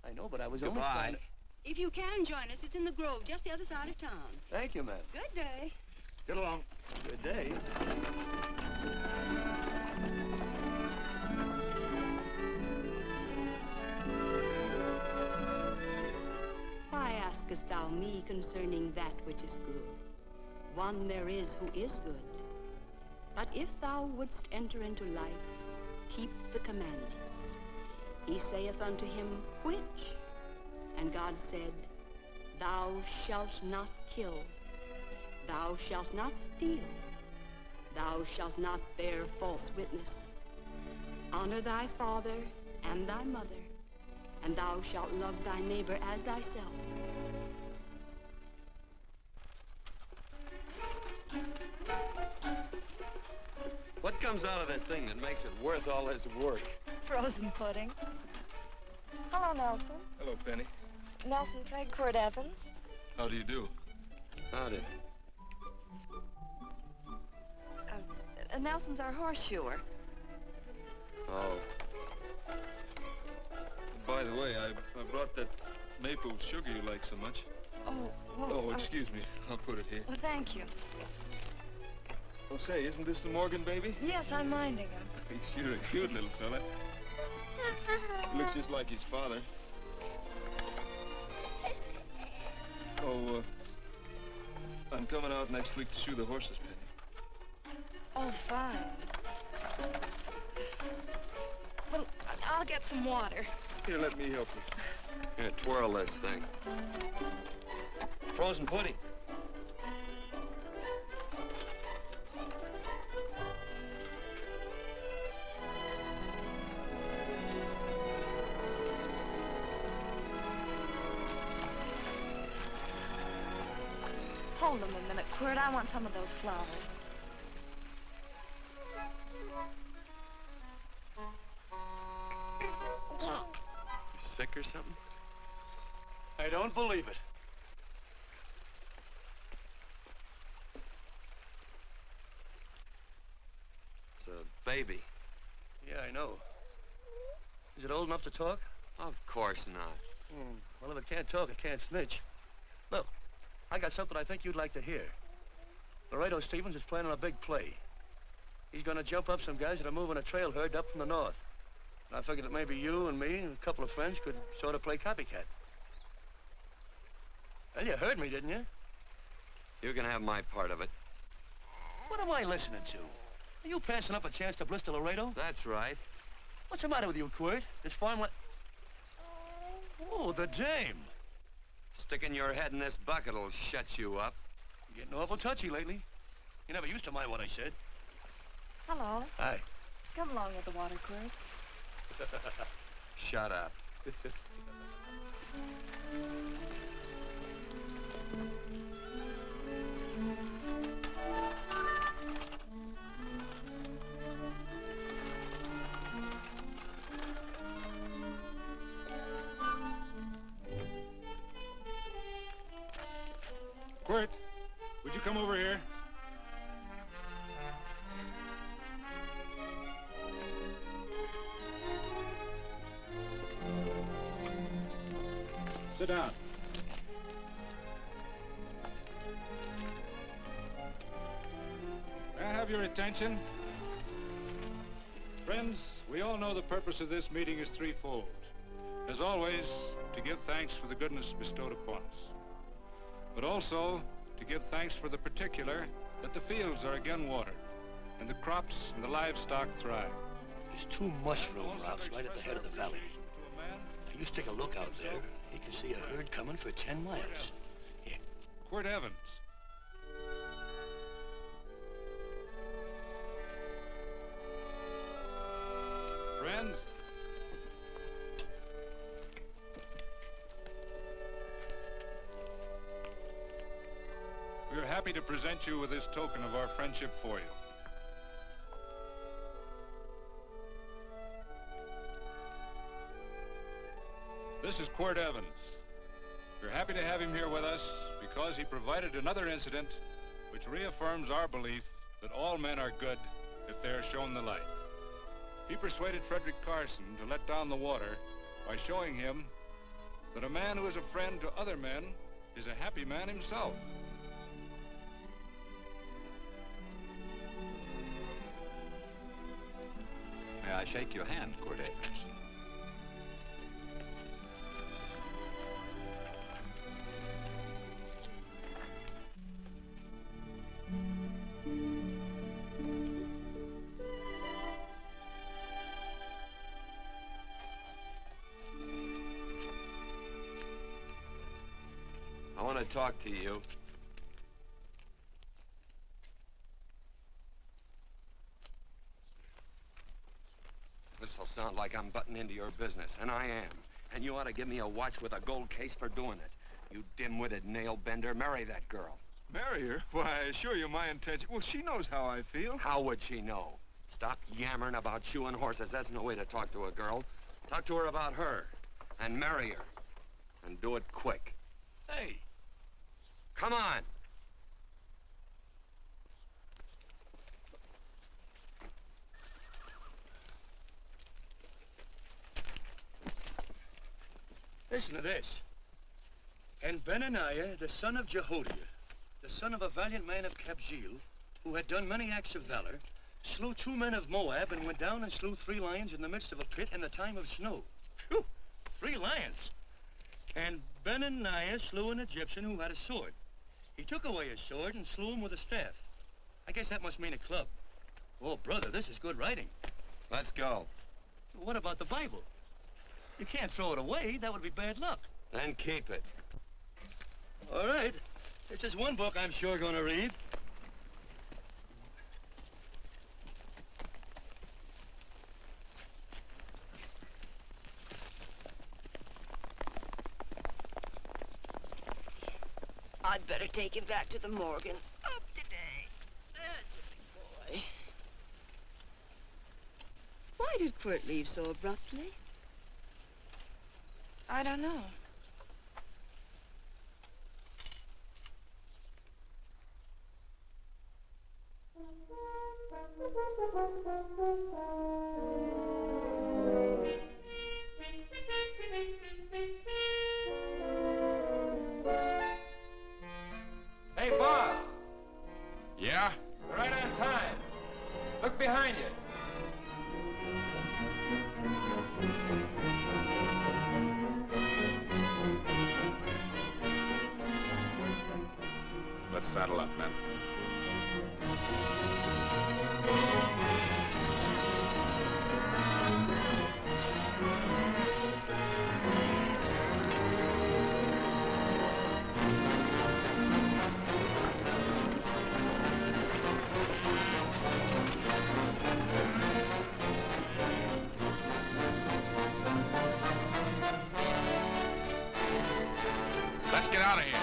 I know, but I was only Goodbye. trying to... If you can join us, it's in the Grove, just the other side of town. Thank you, ma'am. Good day. Get along. Good day. Why askest thou me concerning that which is good? One there is who is good. But if thou wouldst enter into life, keep the commandments. He saith unto him, which? And God said, thou shalt not kill. Thou shalt not steal. Thou shalt not bear false witness. Honor thy father and thy mother, and thou shalt love thy neighbor as thyself. What comes out of this thing that makes it worth all this work? Frozen pudding. Hello, Nelson. Hello, Penny. Nelson Craig, Quirt Evans. How do you do? Howdy. Nelson's our horseshoer. Oh. By the way, I brought that maple sugar you like so much. Oh, well, Oh, excuse me. I'll put it here. Well, thank you. Oh, say, isn't this the Morgan baby? Yes, I'm minding him. He's sure a cute little fella. Looks just like his father. Oh, I'm coming out next week to shoe the horses, Penny. Oh, fine. Well, I'll get some water. Here, let me help you. Here, twirl this thing. Frozen pudding. Hold them a minute, Quirt. I want some of those flowers. You sick or something? I don't believe it. It's a baby. Yeah, I know. Is it old enough to talk? Of course not. Well, if it can't talk, it can't snitch. Look, I got something I think you'd like to hear. Laredo Stevens is planning a big play. He's gonna jump up some guys that are moving a trail herd up from the north. And I figured that maybe you and me and a couple of friends could sort of play copycat. Well, you heard me, didn't you? You can have my part of it. What am I listening to? Are you passing up a chance to blister Laredo? That's right. What's the matter with you, Quirt? This farmland... Oh, the dame. Sticking your head in this bucket will shut you up. You're getting awful touchy lately. You never used to mind what I said. Hello. Hi. Come along with the water, Quirt. Shut up. Quirt, would you come over here? Sit down. May I have your attention? Friends, we all know the purpose of this meeting is threefold. As always, to give thanks for the goodness bestowed upon us, but also to give thanks for the particular that the fields are again watered, and the crops and the livestock thrive. There's two mushroom rocks right at the head of the valley. If you stick a look out there, you can see a herd coming for 10 miles. Here. Quirt Evans. Friends, we are happy to present you with this token of our friendship for you. This is Quirt Evans. We're happy to have him here with us because he provided another incident which reaffirms our belief that all men are good if they are shown the light. He persuaded Frederick Carson to let down the water by showing him that a man who is a friend to other men is a happy man himself. May I shake your hand, Quirt Evans? I want to talk to you. This'll sound like I'm butting into your business, and I am. And you ought to give me a watch with a gold case for doing it. You dim-witted nail-bender, marry that girl. Marry her? Why, I assure you my intention... Well, she knows how I feel. How would she know? Stop yammering about shoeing horses. That's no way to talk to a girl. Talk to her about her, and marry her. And do it quick. Hey. Come on. Listen to this. And Benaniah, the son of Jehoiada, the son of a valiant man of Kabzeel, who had done many acts of valor, slew 2 men of Moab and went down and slew 3 lions in the midst of a pit in the time of snow. Phew! 3 lions. And Benaniah slew an Egyptian who had a sword. He took away his sword and slew him with a staff. I guess that must mean a club. Oh, brother, this is good writing. Let's go. What about the Bible? You can't throw it away. That would be bad luck. Then keep it. All right. This is one book I'm sure going to read. I'd better take him back to the Morgans. Up today. That's a big boy. Why did Quirt leave so abruptly? I don't know. behind you. Let's saddle up, men. Let's get out of here.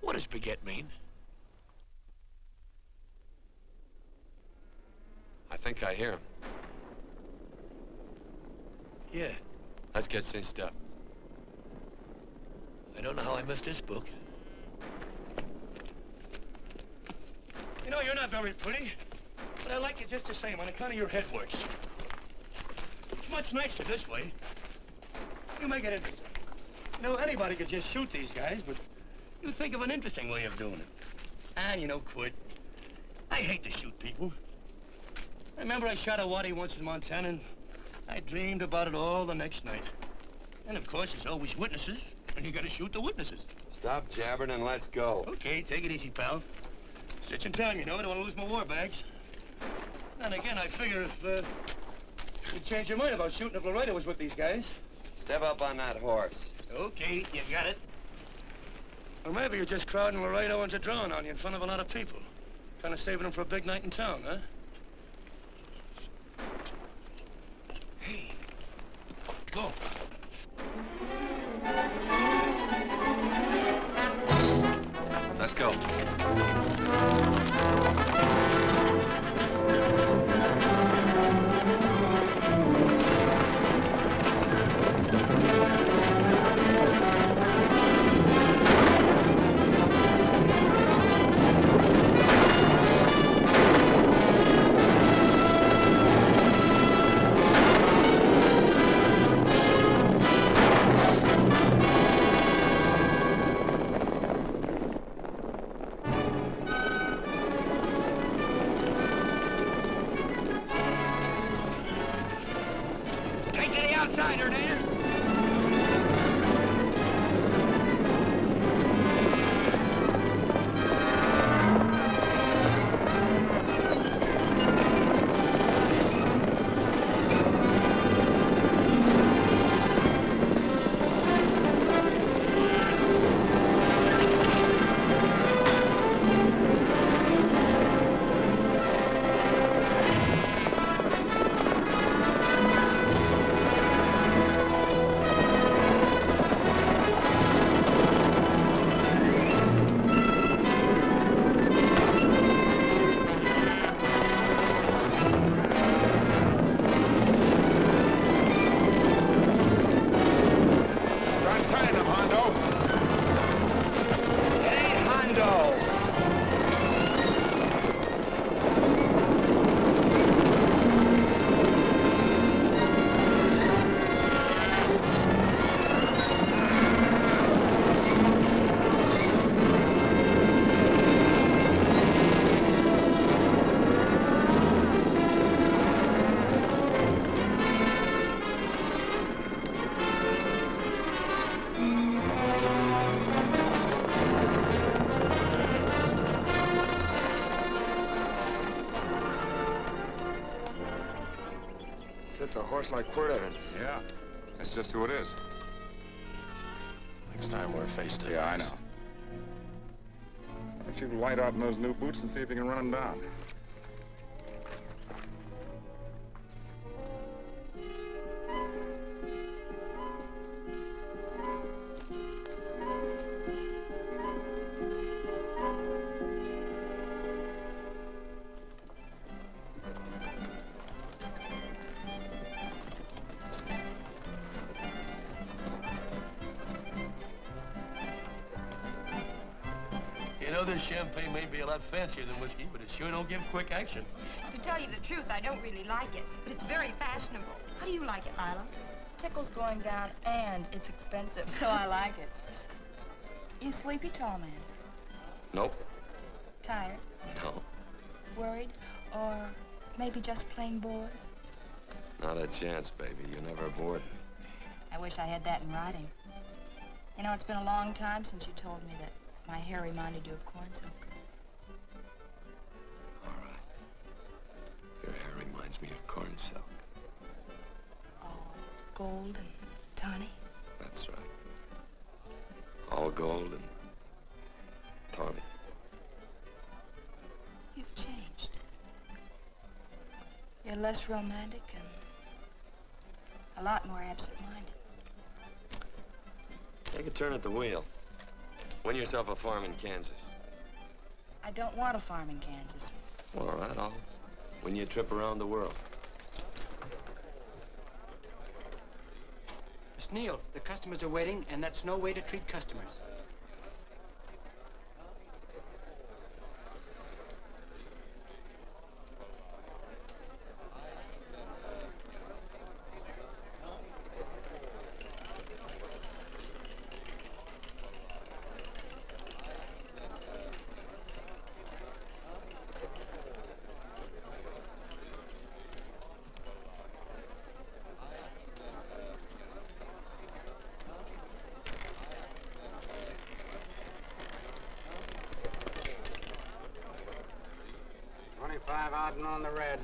What does beget mean? I think I hear him. Yeah. Let's get cinched up. I don't know how I missed this book. You know, you're not very pretty, but I like you just the same on account of your head works. It's much nicer this way. You make it interesting. You know, anybody could just shoot these guys, but you think of an interesting way of doing it. And, you know, quit. I hate to shoot people. I remember I shot a waddy once in Montana, and I dreamed about it all the next night. And, of course, there's always witnesses, and you gotta shoot the witnesses. Stop jabbering and let's go. Okay, take it easy, pal. Stitching time, you know. I don't want to lose my war bags. And again, I figure if you'd change your mind about shooting if Loretta was with these guys. Step up on that horse. Okay, you got it. Or maybe you're just crowding Laredo into drawing on you in front of a lot of people. Trying to save them for a big night in town, huh? Hey, go. Let's go. It's a horse like Quirt Evans. Yeah, that's just who it is. Next time we're face to face. Yeah, I know. Why don't you light out in those new boots and see if you can run him down? You know, this champagne may be a lot fancier than whiskey, but it sure don't give quick action. To tell you the truth, I don't really like it, but it's very fashionable. How do you like it, Lila? Tickle's going down and it's expensive, so I like it. You sleepy, tall man? Nope. Tired? No. Worried? Or maybe just plain bored? Not a chance, baby. You're never bored. I wish I had that in writing. You know, it's been a long time since you told me that my hair reminded you of corn silk. All right. Your hair reminds me of corn silk. All gold and tawny? That's right. All gold and tawny. You've changed. You're less romantic and a lot more absent-minded. Take a turn at the wheel. Win yourself a farm in Kansas. I don't want a farm in Kansas. Well, all right, I'll win you a trip around the world. Miss Neal, the customers are waiting, and that's no way to treat customers. On the red.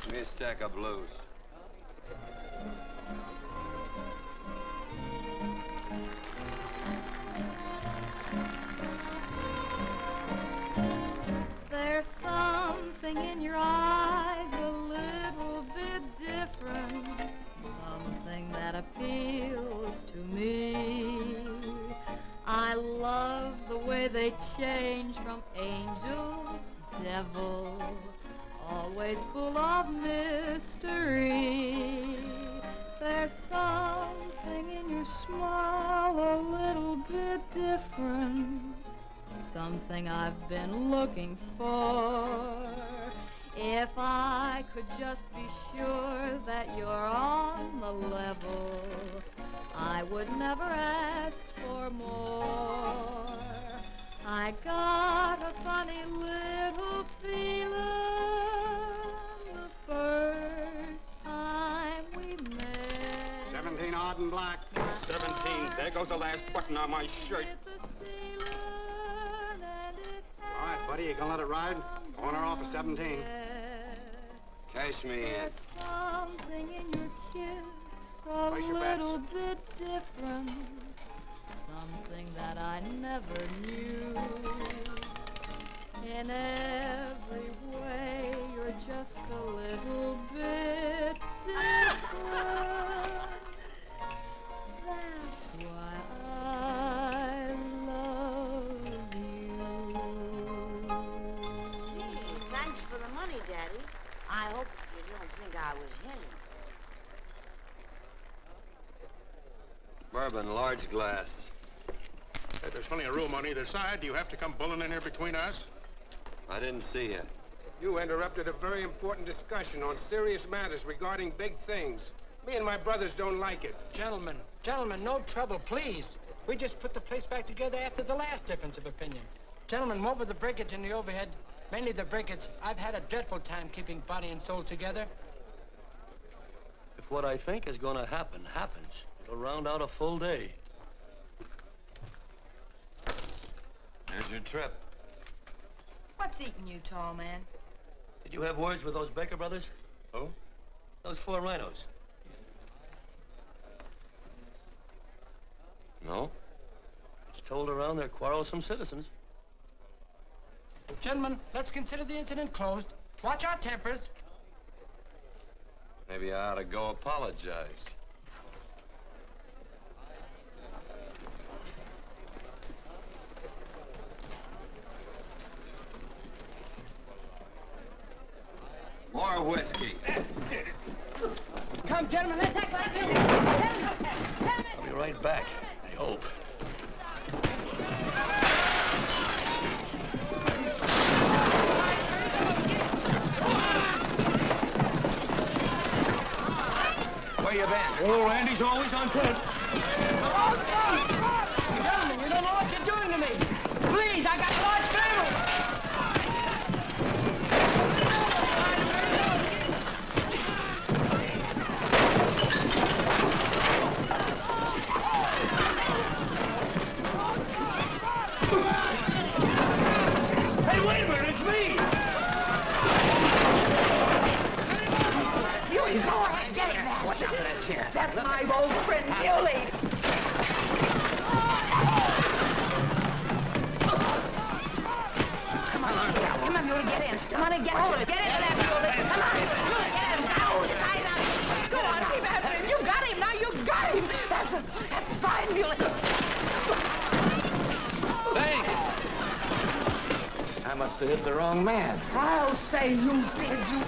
Give me a stack of blues. There's something in your eyes a little bit different, something that appeals to me. I love the way they change from angel to devil, always full of mystery. There's something in your smile a little bit different, something I've been looking for. If I could just be sure that you're on the level, I would never ask for more. I got a funny little feeling the first time we met. 17 odd and black. 17. There goes the last button on my shirt. All right, buddy, you gonna let it ride? On or off of 17. Cash me in. There's something in your kiss a Place your little bit different, something that I never knew. In every way, you're just a little bit different. That's why I love you. Thanks for the money, Daddy. I hope you don't think I was him. Bourbon, large glass. Hey, there's plenty of room on either side. Do you have to come bulling in here between us? I didn't see you. You interrupted a very important discussion on serious matters regarding big things. Me and my brothers don't like it. Gentlemen, no trouble, please. We just put the place back together after the last difference of opinion. Gentlemen, what with the breakage and the overhead, mainly the breakage, I've had a dreadful time keeping body and soul together. If what I think is going to happen happens, it'll round out a full day. Here's your trip. What's eating you, tall man? Did you have words with those Baker brothers? Who? Those 4 rhinos. No? It's told around they're quarrelsome citizens. Gentlemen, let's consider the incident closed. Watch our tempers. Maybe I ought to go apologize. More whiskey. Come, gentlemen, let's act like this. I'll be right back, I hope. Where you been? Oh, Randy's always on point. Gentlemen, you don't know what you're doing to me. Please, I got a large family. Hey, wait a minute, it's me! Muley, go ahead, get it now. Watch out for that chair. That's my old friend, Muley. Come on, Muley, get in. Come on and get hold of it. Get into that, Muley. Come on, Muley, get in. Hold it tight now. Go on, keep after him. You got him, now you got him. That's fine, Muley. Thanks. I must have hit the wrong man. I'll say you did, you.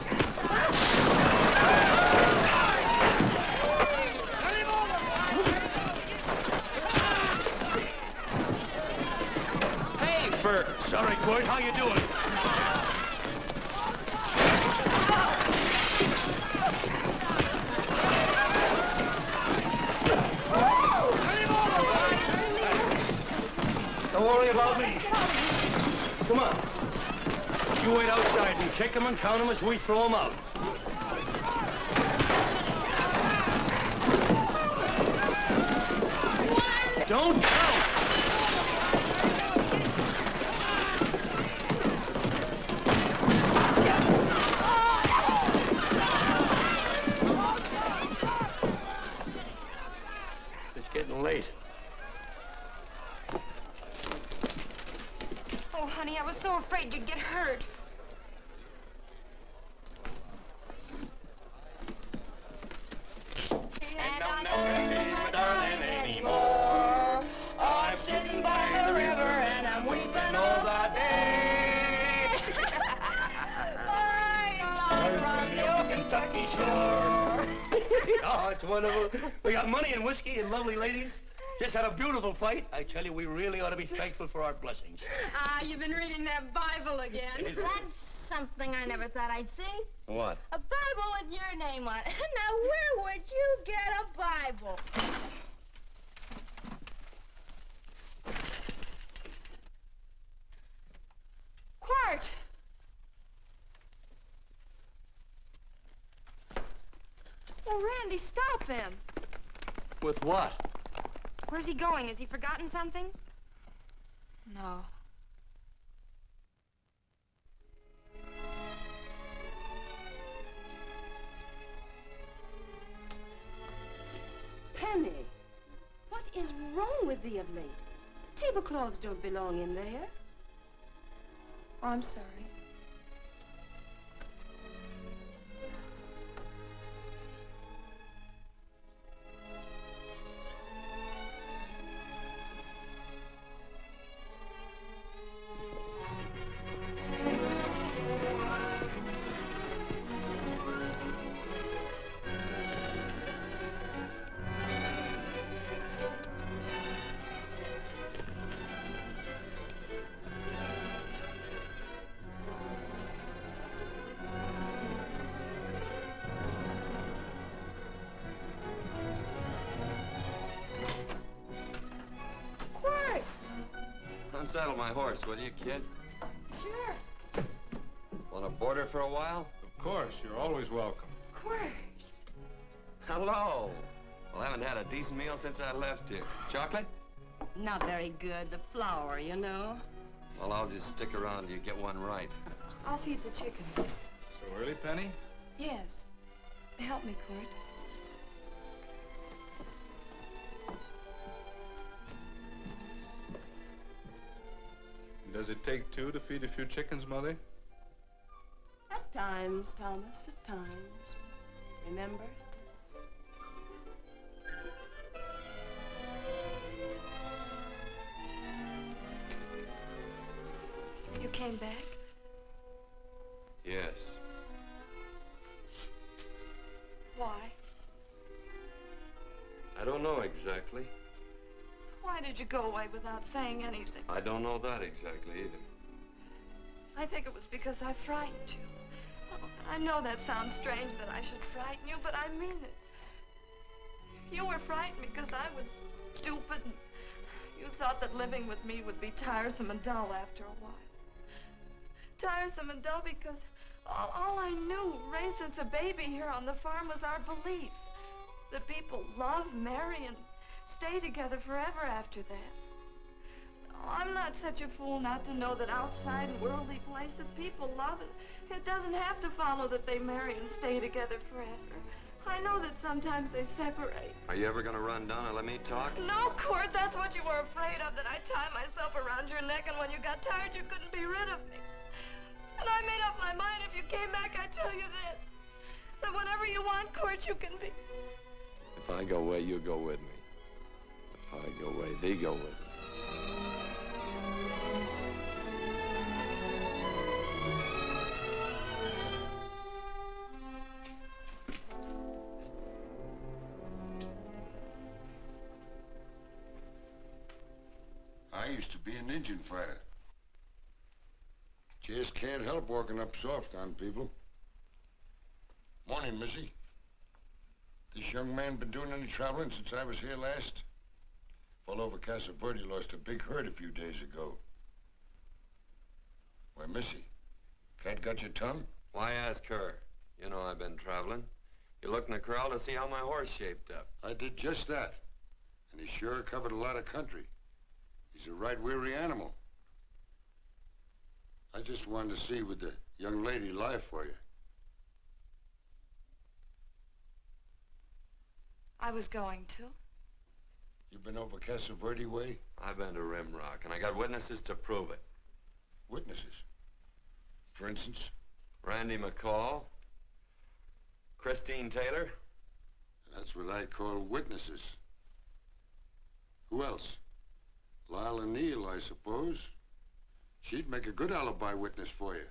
Hey, Bert. Sorry, Court, how you doing? Don't worry about me. Come on. You wait outside and kick them and count them as we throw them out. Don't count! It's getting late. Oh, honey, I was so afraid you'd get hurt. And I'll never see my darling anymore. I'm sitting by the river and I'm weeping all the day. From the old Kentucky shore. Oh, it's wonderful. We got money and whiskey and lovely ladies. Just had a beautiful fight. I tell you, we really ought to be thankful for our blessings. Ah, you've been reading that Bible again. That's something I never thought I'd see. What? A Bible with your name on it. Now, where would you get a Bible? Quart! Oh, Randy, stop him. With what? Where's he going? Has he forgotten something? No. Penny, what is wrong with thee of late? Tablecloths don't belong in there. Oh, I'm sorry. Unsaddle my horse, will you, kid? Sure. Want to board her for a while? Of course, you're always welcome. Of course. Hello. Well, I haven't had a decent meal since I left here. Chocolate? Not very good. The flour, you know. Well, I'll just stick around till you get one right. I'll feed the chickens. So early, Penny? Yes. me, Court. Does it take two to feed a few chickens, Mother? At times, Thomas, at times. Remember? You came back? Yes. Why? I don't know exactly. Why did you go away without saying anything? I don't know that exactly either. I think it was because I frightened you. Oh, I know that sounds strange that I should frighten you, but I mean it. You were frightened because I was stupid, and you thought that living with me would be tiresome and dull after a while. Tiresome and dull because all I knew, raised since a baby here on the farm, was our belief that people love, marry, and stay together forever after that. Oh, I'm not such a fool not to know that outside in worldly places people love, and it doesn't have to follow that they marry and stay together forever. I know that sometimes they separate. Are you ever gonna run down and let me talk? No, Court, that's what you were afraid of, that I'd tie myself around your neck, and when you got tired, you couldn't be rid of me. And I made up my mind, if you came back, I'd tell you this, that whenever you want, Court, you can be. If I go away, you go with me. If I go away, they go with me. I used to be an Indian fighter. Just can't help walking up soft on people. Morning, Missy. This young man been doing any traveling since I was here last? Fell over Casa Verde, lost a big herd a few days ago. Why, Missy, cat got your tongue? Why ask her? You know I've been traveling. You looked in the corral to see how my horse shaped up. I did just that. And he sure covered a lot of country. He's a right weary animal. I just wanted to see would the young lady lie for you. I was going to. You been over Casa Verde way? I've been to Rimrock, and I got witnesses to prove it. Witnesses? For instance? Randy McCall, Christine Taylor. That's what I call witnesses. Who else? Lila Neal, I suppose. She'd make a good alibi witness for you.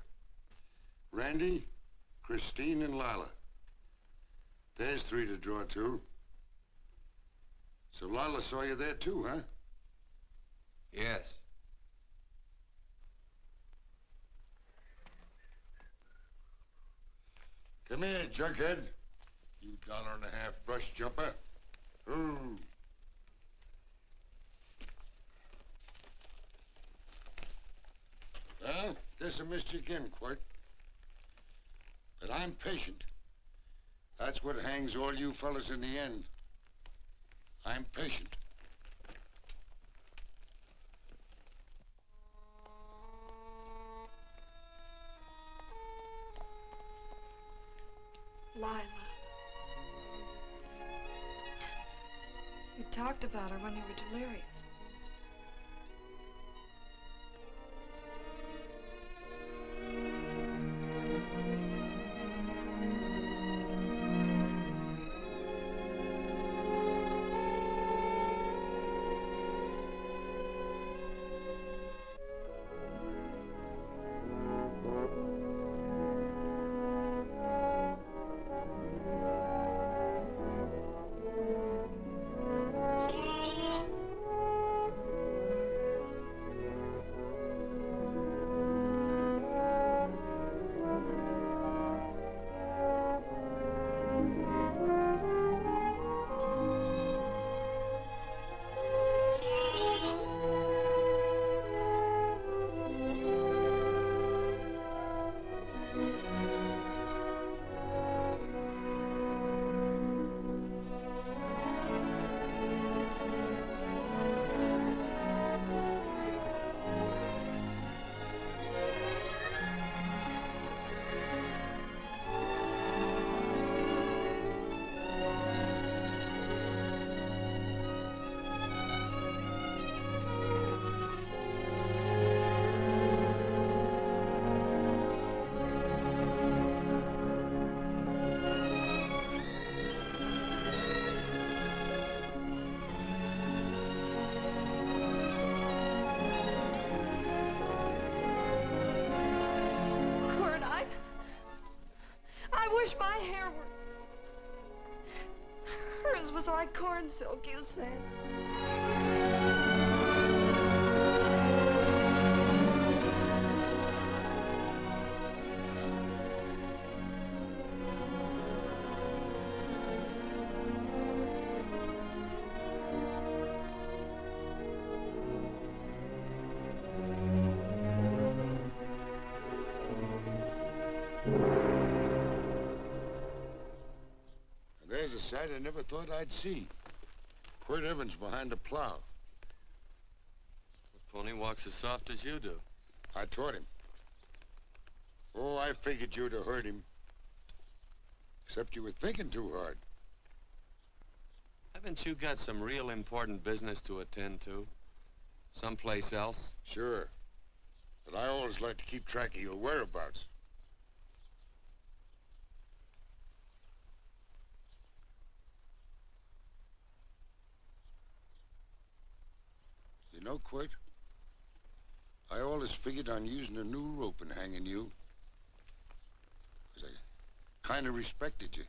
Randy, Christine, and Lila. There's three to draw to. So Lila saw you there too, huh? Yes. Come here, jughead. You $1.50 brush jumper. Ooh. Well, guess I missed you again, Quirt. But I'm patient. That's what hangs all you fellas in the end. I'm patient. Lila. You talked about her when you were delirious. was like corn silk, you said. There's a sight I never thought I'd see. Quirt Evans behind the plow. The pony walks as soft as you do. I taught him. Oh, I figured you'd have hurt him. Except you were thinking too hard. Haven't you got some real important business to attend to? Someplace else? Sure. But I always like to keep track of your whereabouts. You know, Quirt, I always figured on using a new rope and hanging you. 'Cause I kind of respected you.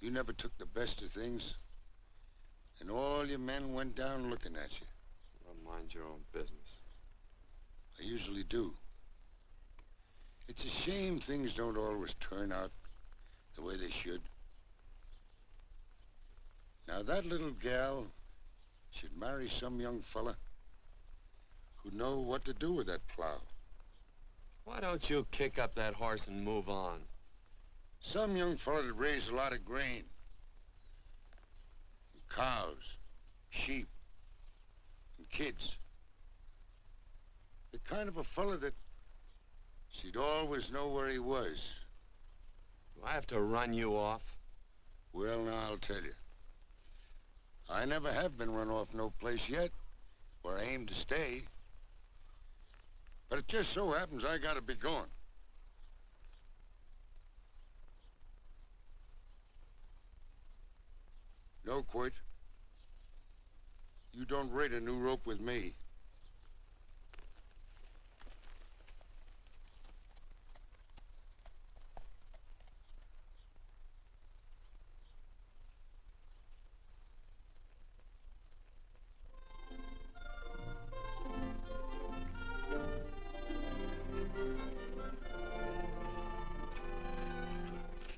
You never took the best of things, and all your men went down looking at you. Well, mind your own business. I usually do. It's a shame things don't always turn out the way they should. Now, that little gal should marry some young fella who'd know what to do with that plow. Why don't you kick up that horse and move on? Some young fella that raised a lot of grain. And cows, sheep, and kids. The kind of a fella that she'd always know where he was. Do I have to run you off? Well, now, I'll tell you. I never have been run off no place yet, where I aim to stay. But it just so happens I gotta be going. No, Quirt. You don't raid a new rope with me.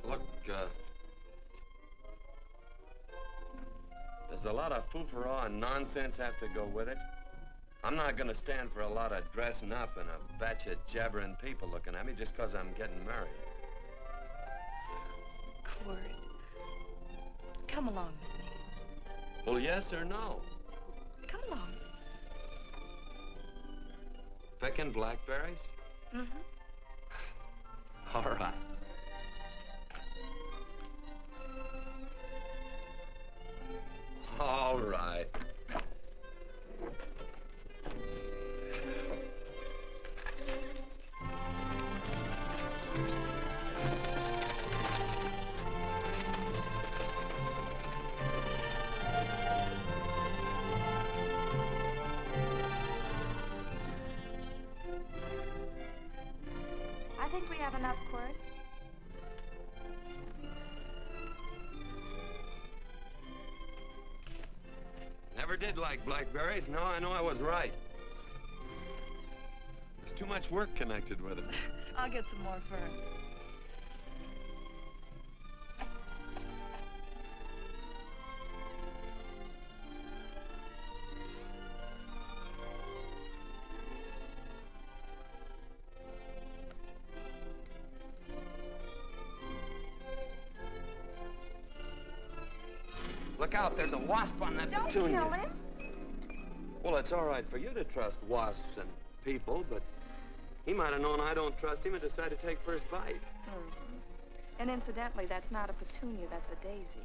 Look, there's a lot of foo-for-all and nonsense have to go with it. I'm not gonna stand for a lot of dressing up and a batch of jabbering people looking at me just 'cause I'm getting married. Quirt, come along with me. Well, yes or no? Come along. Picking blackberries? Mm-hmm. All right. All right. I think we have enough, Quirt. Never did like blackberries. Now I know I was right. There's too much work connected with them. I'll get some more fern. Look out, there's a wasp on that Don't petunia. kill him. Well, it's all right for you to trust wasps and people, but he might have known I don't trust him and decided to take first bite. Mm-hmm. And incidentally, that's not a petunia, that's a daisy.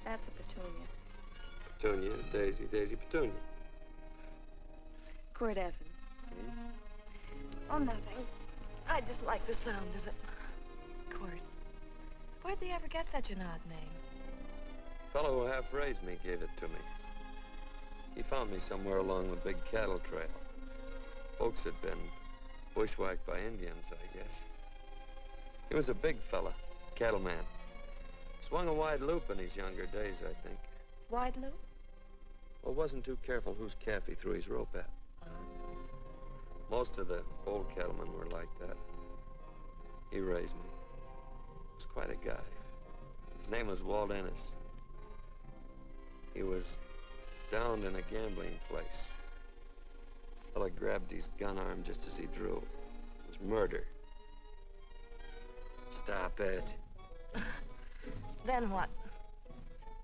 That's a petunia. Petunia, daisy, daisy, petunia. Quirt Evans. Oh, nothing. I just like the sound of it. Quirt, where'd they ever get such an odd name? Fellow who half raised me gave it to me. He found me somewhere along the big cattle trail. Folks had been bushwhacked by Indians, I guess. He was a big fella, cattleman. Swung a wide loop in his younger days, I think. Wide loop? Well, wasn't too careful whose calf he threw his rope at. Most of the old cattlemen were like that. He raised me. He was quite a guy. His name was Walt Ennis. He was downed in a gambling place. A fella grabbed his gun arm just as he drew. It was murder. Stop it. Then what?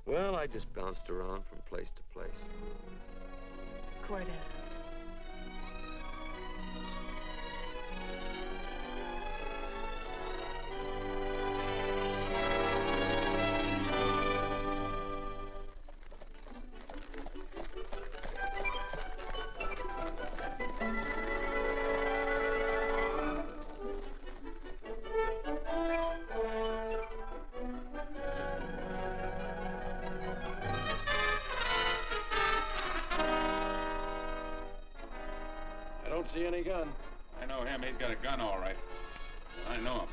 Well, I just bounced around from place to place. Cord Evans. See any gun? I know him. He's got a gun, all right. I know him.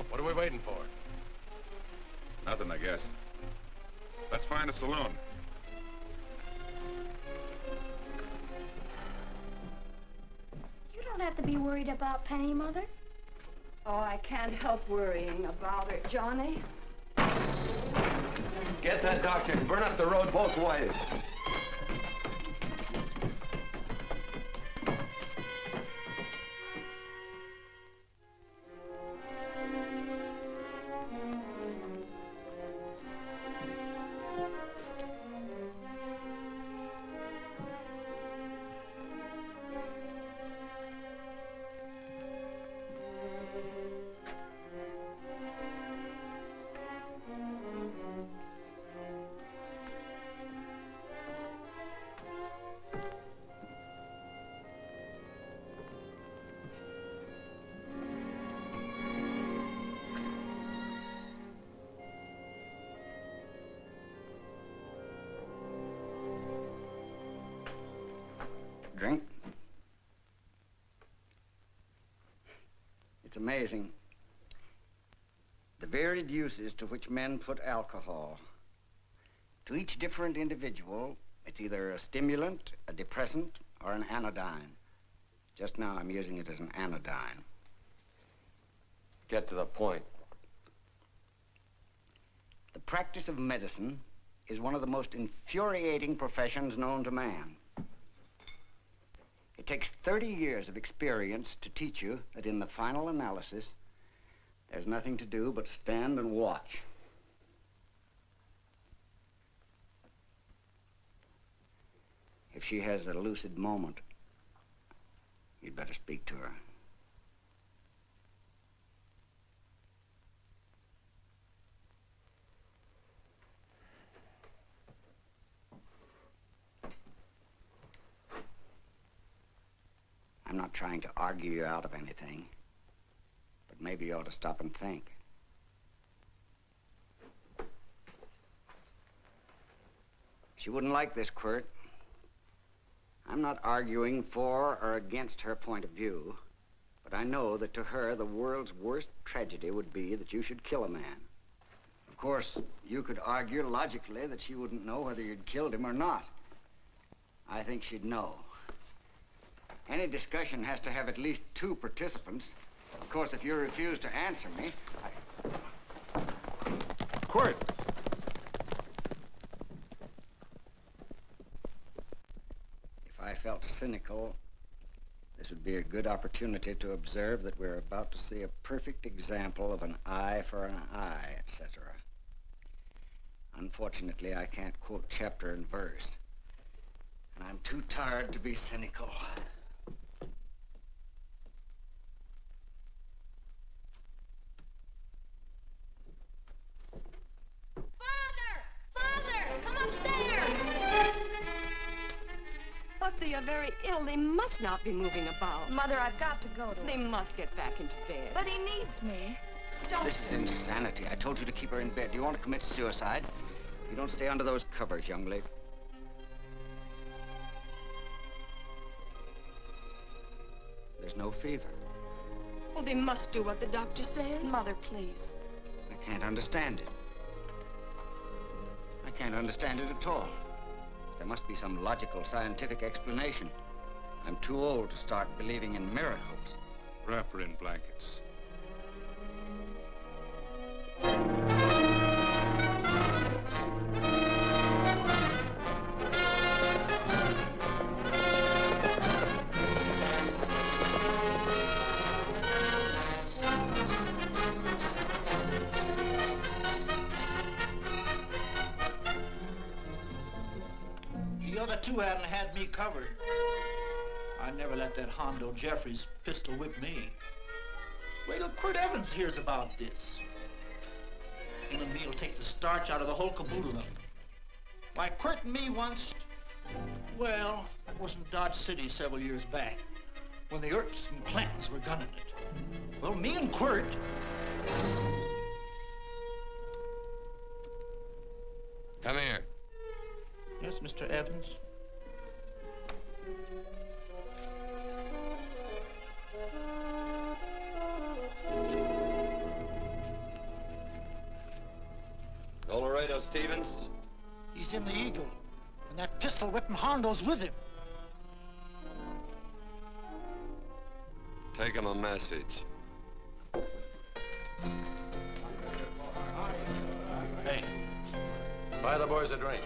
What are we waiting for? Nothing, I guess. Let's find a saloon. You don't have to be worried about Penny, Mother. Oh, I can't help worrying about her, Johnny. Get that doctor and burn up the road both ways. drink. It's amazing the varied uses to which men put alcohol. To each different individual, it's either a stimulant, a depressant, or an anodyne. Just now, I'm using it as an anodyne. Get to the point. The practice of medicine is one of the most infuriating professions known to man. It takes 30 years of experience to teach you that in the final analysis, there's nothing to do but stand and watch. If she has a lucid moment, you'd better speak to her. I'm not trying to argue you out of anything, but maybe you ought to stop and think. She wouldn't like this, Quirt. I'm not arguing for or against her point of view, but I know that to her, the world's worst tragedy would be that you should kill a man. Of course, you could argue logically that she wouldn't know whether you'd killed him or not. I think she'd know. Any discussion has to have at least 2 participants. Of course, if you refuse to answer me, Quirt! If I felt cynical, this would be a good opportunity to observe that we're about to see a perfect example of an eye for an eye, etc. Unfortunately, I can't quote chapter and verse, and I'm too tired to be cynical. But they are very ill. They must not be moving about. Mother, I've got to go to They must get back into bed. But he needs me. Don't... This is insanity. I told you to keep her in bed. Do you want to commit suicide? You don't stay under those covers, young lady. There's no fever. Well, they must do what the doctor says. Mother, please. I can't understand it. I can't understand it at all. There must be some logical, scientific explanation. I'm too old to start believing in miracles. Wrap her in blankets. The other 2 hadn't had me covered. I never let that Hondo Jeffries pistol whip me. Wait till Quirt Evans hears about this. Him and me'll take the starch out of the whole caboodle of it. Why, Quirt and me once, well, that was in Dodge City several years back, when the Erts and Clantons were gunning it. Well, me and Quirt... Come here. Yes, Mr. Evans? Laredo Stevens? He's in the Eagle, and that pistol-whipping Hondo's with him. Take him a message. Hey, buy the boys a drink.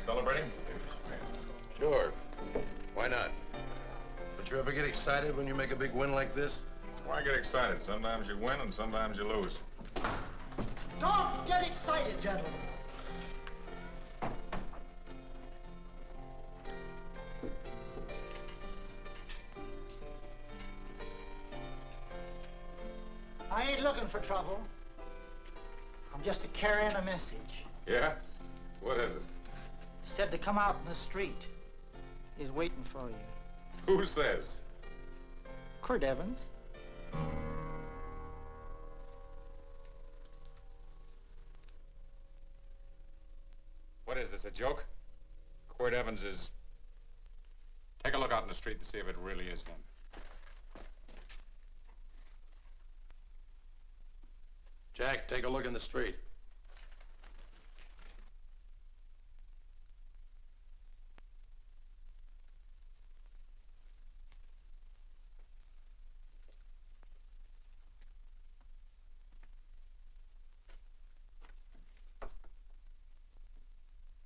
Celebrating? Sure. Why not? Don't you ever get excited when you make a big win like this? Why get excited? Sometimes you win and sometimes you lose. Don't get excited, gentlemen. I ain't looking for trouble. I'm just carrying a message. Yeah? What is it? Said to come out in the street. He's waiting for you. Who says? Quirt Evans. What is this, a joke? Quirt Evans is... Take a look out in the street and see if it really is him. Jack, take a look in the street.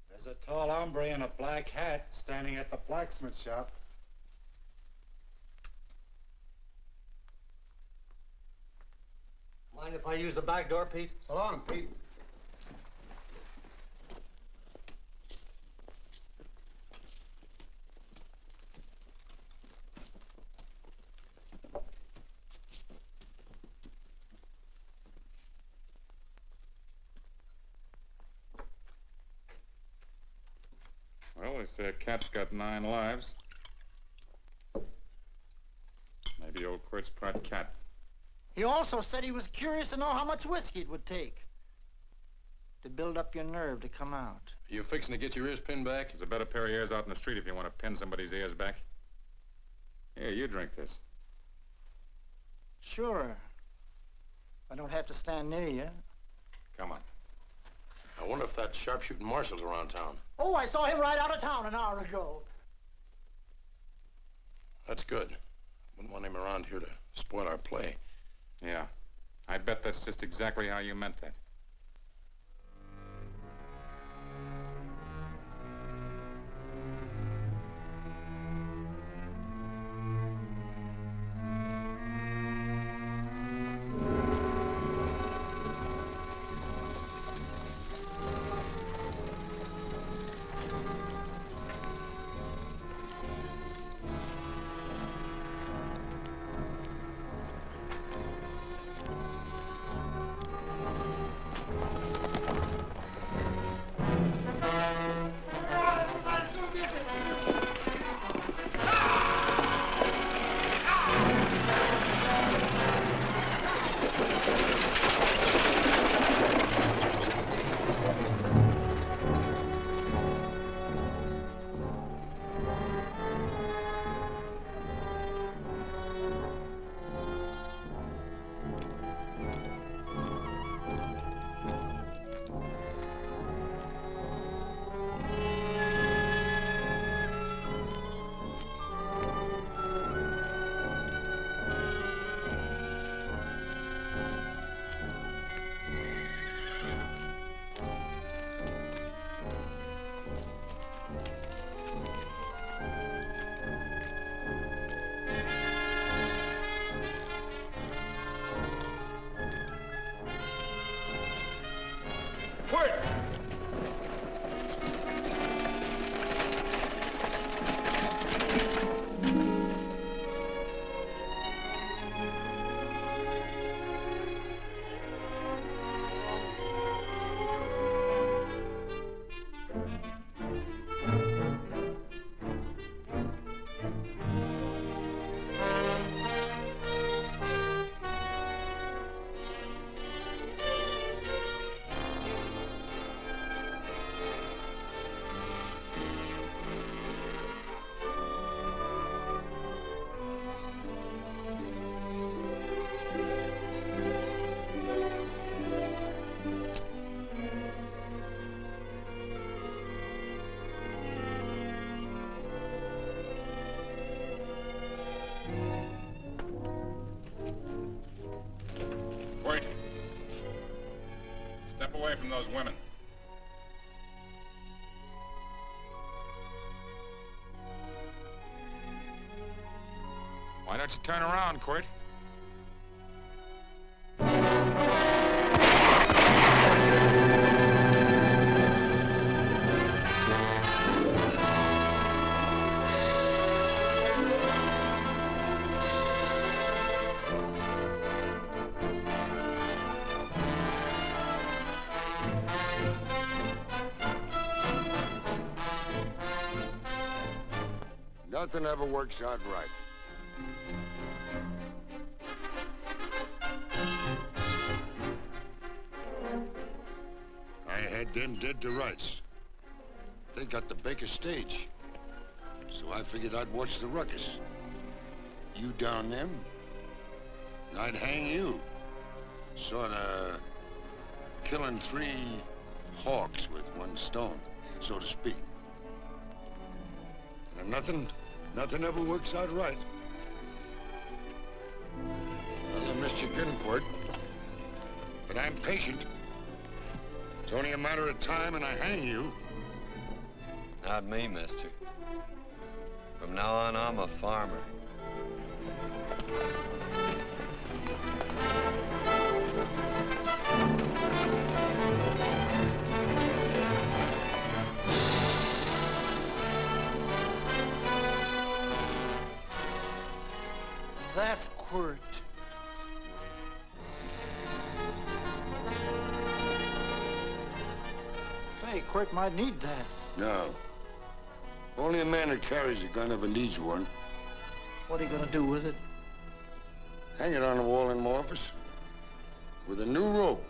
There's a tall hombre in a black hat standing at the blacksmith shop. Mind if I use the back door, Pete? So long, Pete. Well, they say a cat's got 9 lives. Maybe old Quirt's part cat. He also said he was curious to know how much whiskey it would take to build up your nerve to come out. Are you fixing to get your ears pinned back? There's a better pair of ears out in the street if you want to pin somebody's ears back. Here, you drink this. Sure. I don't have to stand near you. Come on. I wonder if that sharpshooting marshal's around town. Oh, I saw him ride out of town an hour ago. That's good. Wouldn't want him around here to spoil our play. Yeah. I bet that's just exactly how you meant that. Away from those women. Why don't you turn around, Quirt? Nothing ever works out right. I had them dead to rights. They got the Baker stage. So So I figured I'd watch the ruckus. You down them, and I'd hang you. Sorta killing 3 hawks with 1 stone, so to speak. And nothing ever works out right. Well, I missed your good word, but I'm patient. It's only a matter of time and I hang you. Not me, mister. From now on, I'm a farmer. That quirt. Say, Quirt might need that. No. Only a man that carries a gun ever needs one. What are you gonna do with it? Hang it on the wall in my office with a new rope.